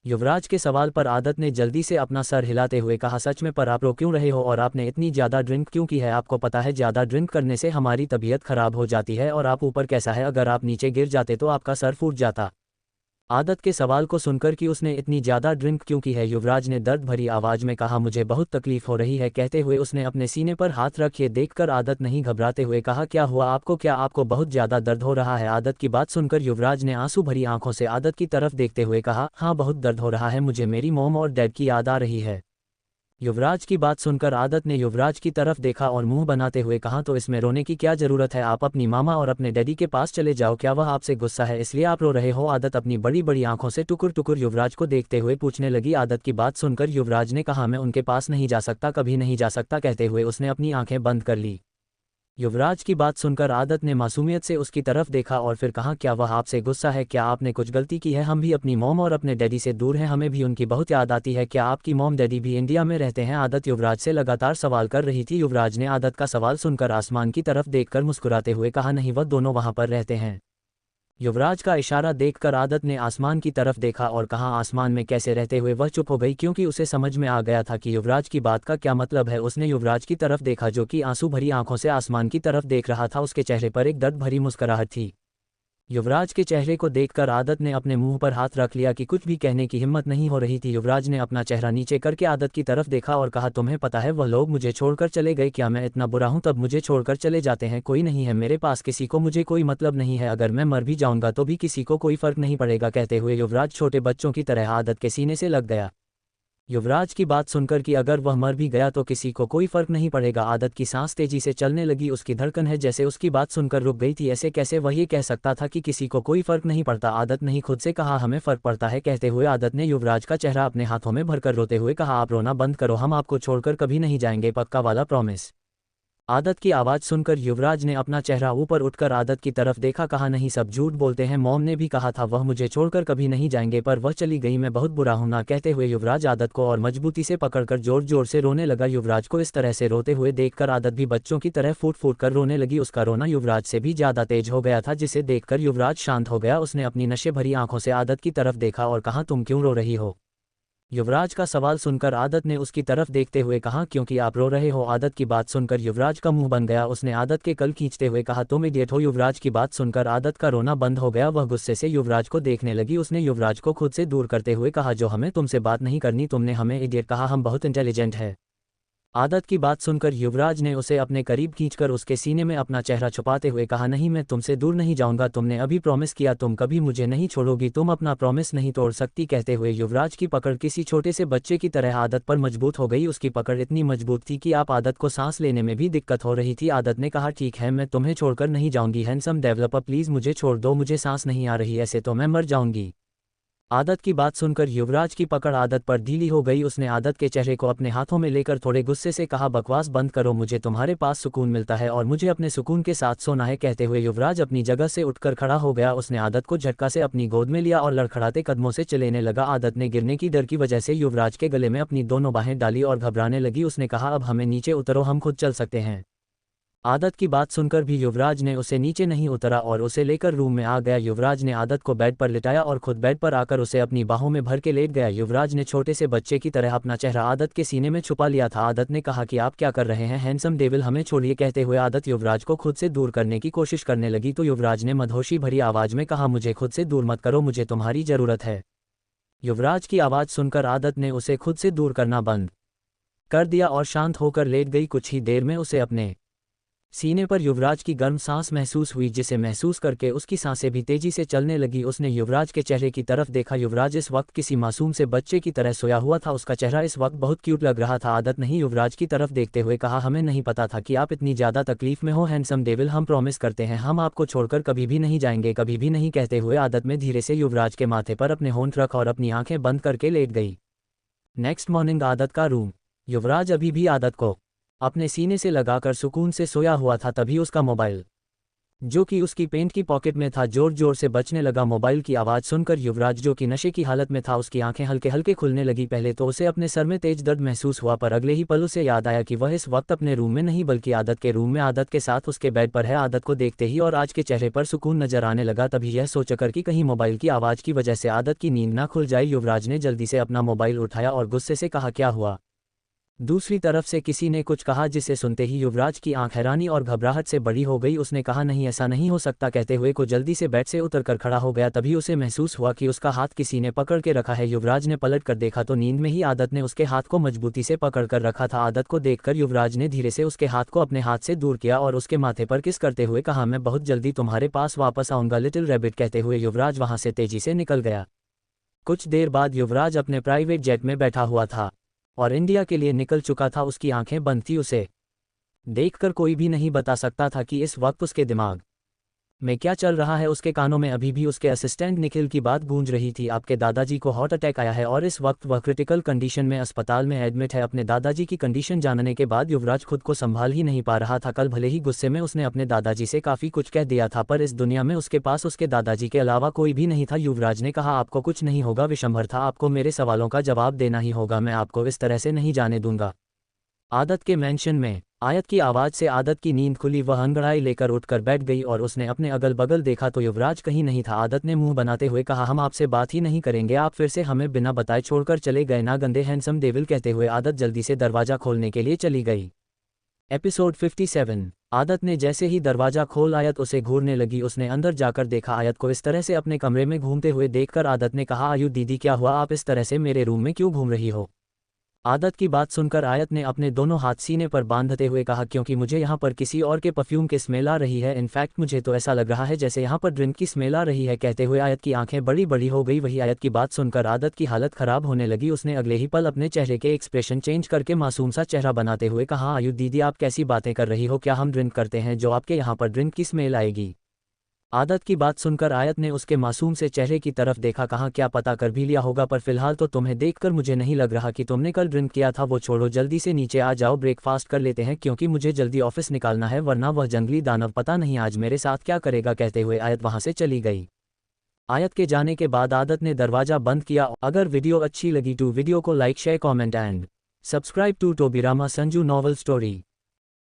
युवराज के सवाल पर आदत ने जल्दी से अपना सर हिलाते हुए कहा, सच में, पर आप रो क्यों रहे हो और आपने इतनी ज़्यादा ड्रिंक क्यों की है, आपको पता है ज़्यादा ड्रिंक करने से हमारी तबीयत खराब हो जाती है और आप ऊपर कैसा है, अगर आप नीचे गिर जाते तो आपका सर फूट जाता। आदत के सवाल को सुनकर कि उसने इतनी ज़्यादा ड्रिंक क्यों की है, युवराज ने दर्द भरी आवाज़ में कहा, मुझे बहुत तकलीफ हो रही है। कहते हुए उसने अपने सीने पर हाथ रखे देखकर आदत नहीं घबराते हुए कहा, क्या हुआ आपको, क्या आपको बहुत ज़्यादा दर्द हो रहा है। आदत की बात सुनकर युवराज ने आंसू भरी आंखों से आदत की तरफ देखते हुए कहा, हाँ बहुत दर्द हो रहा है, मुझे मेरी मॉम और डैड की याद आ रही है। युवराज की बात सुनकर आदत ने युवराज की तरफ देखा और मुंह बनाते हुए कहा, तो इसमें रोने की क्या जरूरत है, आप अपनी मामा और अपने डैडी के पास चले जाओ, क्या वह आपसे गुस्सा है इसलिए आप रो रहे हो। आदत अपनी बड़ी बड़ी आंखों से टुकुर टुकुर युवराज को देखते हुए पूछने लगी। आदत की बात सुनकर युवराज ने कहा, मैं उनके पास नहीं जा सकता, कभी नहीं जा सकता। कहते हुए उसने अपनी आंखें बंद कर ली। युवराज की बात सुनकर आदत ने मासूमियत से उसकी तरफ देखा और फिर कहा, क्या वह आपसे गुस्सा है, क्या आपने कुछ गलती की है, हम भी अपनी मॉम और अपने डैडी से दूर हैं, हमें भी उनकी बहुत याद आती है, क्या आपकी मॉम डैडी भी इंडिया में रहते हैं। आदत युवराज से लगातार सवाल कर रही थी। युवराज ने आदत का सवाल सुनकर आसमान की तरफ देखकर मुस्कुराते हुए कहा, नहीं, वह दोनों वहां पर रहते हैं। युवराज का इशारा देखकर आदत ने आसमान की तरफ देखा और कहा आसमान में कैसे रहते हुए वह चुप हो गई क्योंकि उसे समझ में आ गया था कि युवराज की बात का क्या मतलब है। उसने युवराज की तरफ देखा जो कि आंसू भरी आंखों से आसमान की तरफ देख रहा था। उसके चेहरे पर एक दर्द भरी मुस्कुराहट थी। युवराज के चेहरे को देखकर आदत ने अपने मुंह पर हाथ रख लिया कि कुछ भी कहने की हिम्मत नहीं हो रही थी। युवराज ने अपना चेहरा नीचे करके आदत की तरफ देखा और कहा तुम्हें पता है वह लोग मुझे छोड़कर चले गए, क्या मैं इतना बुरा हूं तब मुझे छोड़कर चले जाते हैं? कोई नहीं है मेरे पास, किसी को मुझे कोई मतलब नहीं है, अगर मैं मर भी जाऊंगा तो भी किसी को कोई फर्क नहीं पड़ेगा। कहते हुए युवराज छोटे बच्चों की तरह आदत के सीने से लग गया। युवराज की बात सुनकर कि अगर वह मर भी गया तो किसी को कोई फर्क नहीं पड़ेगा। आदत की सांस तेजी से चलने लगी, उसकी धड़कन है जैसे उसकी बात सुनकर रुक गई थी। ऐसे कैसे वह ये कह सकता था कि किसी को कोई फर्क नहीं पड़ता? आदत नहीं खुद से कहा हमें फर्क पड़ता है। कहते हुए आदत ने युवराज का चेहरा अपने हाथों में भरकर रोते हुए कहा आप रोना बंद करो, हम आपको छोड़कर कभी नहीं जाएंगे, पक्का वाला प्रॉमिस। आदत की आवाज़ सुनकर युवराज ने अपना चेहरा ऊपर उठकर आदत की तरफ देखा, कहा नहीं सब झूठ बोलते हैं, मॉम ने भी कहा था वह मुझे छोड़कर कभी नहीं जाएंगे पर वह चली गई, मैं बहुत बुरा हूं ना। कहते हुए युवराज आदत को और मजबूती से पकड़कर जोर जोर से रोने लगा। युवराज को इस तरह से रोते हुए देखकर आदत भी बच्चों की तरह फूट फूट कर रोने लगी। उसका रोना युवराज से भी ज़्यादा तेज हो गया था जिसे देखकर युवराज शांत हो गया। उसने अपनी नशे भरी आंखों से आदत की तरफ देखा और कहा तुम क्यों रो रही हो? युवराज का सवाल सुनकर आदत ने उसकी तरफ देखते हुए कहा क्योंकि आप रो रहे हो। आदत की बात सुनकर युवराज का मुंह बन गया। उसने आदत के कल खींचते हुए कहा तुम इडियट हो। युवराज की बात सुनकर आदत का रोना बंद हो गया। वह गुस्से से युवराज को देखने लगी। उसने युवराज को खुद से दूर करते हुए कहा जो हमें तुमसे बात नहीं करनी, तुमने हमें इडियट कहा, हम बहुत इंटेलिजेंट है। आदत की बात सुनकर युवराज ने उसे अपने करीब खींचकर उसके सीने में अपना चेहरा छुपाते हुए कहा नहीं मैं तुमसे दूर नहीं जाऊंगा, तुमने अभी प्रॉमिस किया तुम कभी मुझे नहीं छोड़ोगी, तुम अपना प्रॉमिस नहीं तोड़ सकती। कहते हुए युवराज की पकड़ किसी छोटे से बच्चे की तरह आदत पर मजबूत हो गई। उसकी पकड़ इतनी मजबूत थी कि आप आदत को सांस लेने में भी दिक्कत हो रही थी। आदत ने कहा ठीक है मैं तुम्हें छोड़कर नहीं जाऊंगी, हैंडसम डेवलपर प्लीज मुझे छोड़ दो, मुझे सांस नहीं आ रही, ऐसे तो मैं मर जाऊंगी। आदत की बात सुनकर युवराज की पकड़ आदत पर ढीली हो गई। उसने आदत के चेहरे को अपने हाथों में लेकर थोड़े गुस्से से कहा बकवास बंद करो, मुझे तुम्हारे पास सुकून मिलता है और मुझे अपने सुकून के साथ सोना है। कहते हुए युवराज अपनी जगह से उठकर खड़ा हो गया। उसने आदत को झटका से अपनी गोद में लिया और लड़खड़ाते कदमों से चलेने लगा। आदत ने गिरने की डर की वजह से युवराज के गले में अपनी दोनों बाहें डाली और घबराने लगी। उसने कहा अब हमें नीचे उतरो, हम खुद चल सकते हैं। आदत की बात सुनकर भी युवराज ने उसे नीचे नहीं उतरा और उसे लेकर रूम में आ गया। युवराज ने आदत को बेड पर लिटाया और खुद बेड पर आकर उसे अपनी बाहों में भर के लेट गया। युवराज ने छोटे से बच्चे की तरह अपना चेहरा आदत के सीने में छुपा लिया था। आदत ने कहा कि आप क्या कर रहे हैं हैंडसम डेविल, हमें छोड़िए। कहते हुए आदत युवराज को खुद से दूर करने की कोशिश करने लगी तो युवराज ने मदहोशी भरी आवाज में कहा मुझे खुद से दूर मत करो, मुझे तुम्हारी जरूरत है। युवराज की आवाज़ सुनकर आदत ने उसे खुद से दूर करना बंद कर दिया और शांत होकर लेट गई। कुछ ही देर में उसे अपने सीने पर युवराज की गर्म सांस महसूस हुई जिसे महसूस करके उसकी सांसें भी तेजी से चलने लगी। उसने युवराज के चेहरे की तरफ देखा। युवराज इस वक्त किसी मासूम से बच्चे की तरह सोया हुआ था। उसका चेहरा इस वक्त बहुत क्यूट लग रहा था। आदत नहीं युवराज की तरफ देखते हुए कहा हमें नहीं पता था कि आप इतनी ज़्यादा तकलीफ में हो हैंडसम डेविल, हम प्रॉमिस करते हैं हम आपको छोड़कर कभी भी नहीं जाएंगे, कभी भी नहीं। कहते हुए आदत में धीरे से युवराज के माथे पर अपने होंठ रख और अपनी आंखें बंद करके लेट गई। नेक्स्ट मॉर्निंग आदत का रूम। युवराज अभी भी आदत को अपने सीने से लगाकर सुकून से सोया हुआ था। तभी उसका मोबाइल जो कि उसकी पेंट की पॉकेट में था जोर जोर से बजने लगा। मोबाइल की आवाज़ सुनकर युवराज जो कि नशे की हालत में था उसकी आंखें हल्के हल्के खुलने लगी। पहले तो उसे अपने सर में तेज दर्द महसूस हुआ पर अगले ही पल उसे याद आया कि वह इस वक्त अपने रूम में नहीं बल्कि आदत के रूम में आदत के साथ उसके बेड पर है। आदत को देखते ही और आज के चेहरे पर सुकून नजर आने लगा। तभी यह सोचकर कि कहीं मोबाइल की आवाज़ की वजह से आदत की नींद ना खुल जाए, युवराज ने जल्दी से अपना मोबाइल उठाया और गुस्से से कहा क्या हुआ। दूसरी तरफ से किसी ने कुछ कहा जिसे सुनते ही युवराज की आंख हैरानी और घबराहट से बड़ी हो गई। उसने कहा नहीं ऐसा नहीं हो सकता। कहते हुए को जल्दी से बेड से उतरकर खड़ा हो गया। तभी उसे महसूस हुआ कि उसका हाथ किसी ने पकड़ के रखा है। युवराज ने पलट कर देखा तो नींद में ही आदत ने उसके हाथ को मजबूती से पकड़ कर रखा था। आदत को देखकर युवराज ने धीरे से उसके हाथ को अपने हाथ से दूर किया और उसके माथे पर किस करते हुए कहा मैं बहुत जल्दी तुम्हारे पास वापस आऊंगा लिटिल रैबिट। कहते हुए युवराज वहां से तेजी से निकल गया। कुछ देर बाद युवराज अपने प्राइवेट जेट में बैठा हुआ था और इंडिया के लिए निकल चुका था। उसकी आंखें बंद थी। उसे देखकर कोई भी नहीं बता सकता था कि इस वक्त उसके दिमाग में क्या चल रहा है। उसके कानों में अभी भी उसके असिस्टेंट निखिल की बात गूंज रही थी, आपके दादाजी को हार्ट अटैक आया है और इस वक्त वह क्रिटिकल कंडीशन में अस्पताल में एडमिट है। अपने दादाजी की कंडीशन जानने के बाद युवराज खुद को संभाल ही नहीं पा रहा था। कल भले ही गुस्से में उसने अपने दादाजी से काफ़ी कुछ कह दिया था पर इस दुनिया में उसके पास उसके दादाजी के अलावा कोई भी नहीं था। युवराज ने कहा आपको कुछ नहीं होगा विशंभर था, आपको मेरे सवालों का जवाब देना ही होगा, मैं आपको इस तरह से नहीं जाने दूंगा। आदत के मेंशन में आयत की आवाज़ से आदत की नींद खुली, वह अंगड़ाई लेकर उठकर बैठ गई और उसने अपने अगल बगल देखा तो युवराज कहीं नहीं था। आदत ने मुंह बनाते हुए कहा, हम आपसे बात ही नहीं करेंगे, आप फिर से हमें बिना बताए छोड़कर चले गए ना, गंदे हैंडसम डेविल। कहते हुए आदत जल्दी से दरवाज़ा खोलने के लिए चली गई। एपिसोड 57। आदत ने जैसे ही दरवाज़ा खोल आयत उसे घूरने लगी। उसने अंदर जाकर देखा आयत को इस तरह से अपने कमरे में घूमते हुए देखकर आदत ने कहा, आयु दीदी क्या हुआ, आप इस तरह से मेरे रूम में क्यों घूम रही हो। आदत की बात सुनकर आयत ने अपने दोनों हाथ सीने पर बांधते हुए कहा, क्योंकि मुझे यहाँ पर किसी और के परफ्यूम की स्मेल आ रही है। इनफैक्ट मुझे तो ऐसा लग रहा है जैसे यहाँ पर ड्रिंक की स्मेल आ रही है। कहते हुए आयत की आंखें बड़ी बड़ी हो गई। वही आयत की बात सुनकर आदत की हालत खराब होने लगी। उसने अगले ही पल अपने चेहरे के एक्सप्रेशन चेंज करके मासूम सा चेहरा बनाते हुए कहा, आयु दीदी आप कैसी बातें कर रही हो, क्या हम ड्रिंक करते हैं जो आपके यहाँ पर ड्रिंक की स्मेल आएगी। आदत की बात सुनकर आयत ने उसके मासूम से चेहरे की तरफ देखा, कहा क्या पता कर भी लिया होगा, पर फिलहाल तो तुम्हें देखकर मुझे नहीं लग रहा कि तुमने कल ड्रिंक किया था। वो छोड़ो, जल्दी से नीचे आ जाओ, ब्रेकफास्ट कर लेते हैं, क्योंकि मुझे जल्दी ऑफिस निकालना है, वरना वह जंगली दानव पता नहीं आज मेरे साथ क्या करेगा। कहते हुए आयत वहां से चली गई। आयत के जाने के बाद आदत ने दरवाज़ा बंद किया। अगर वीडियो अच्छी लगी तो वीडियो को like share comment and subscribe to Tobirama Sanju novel story.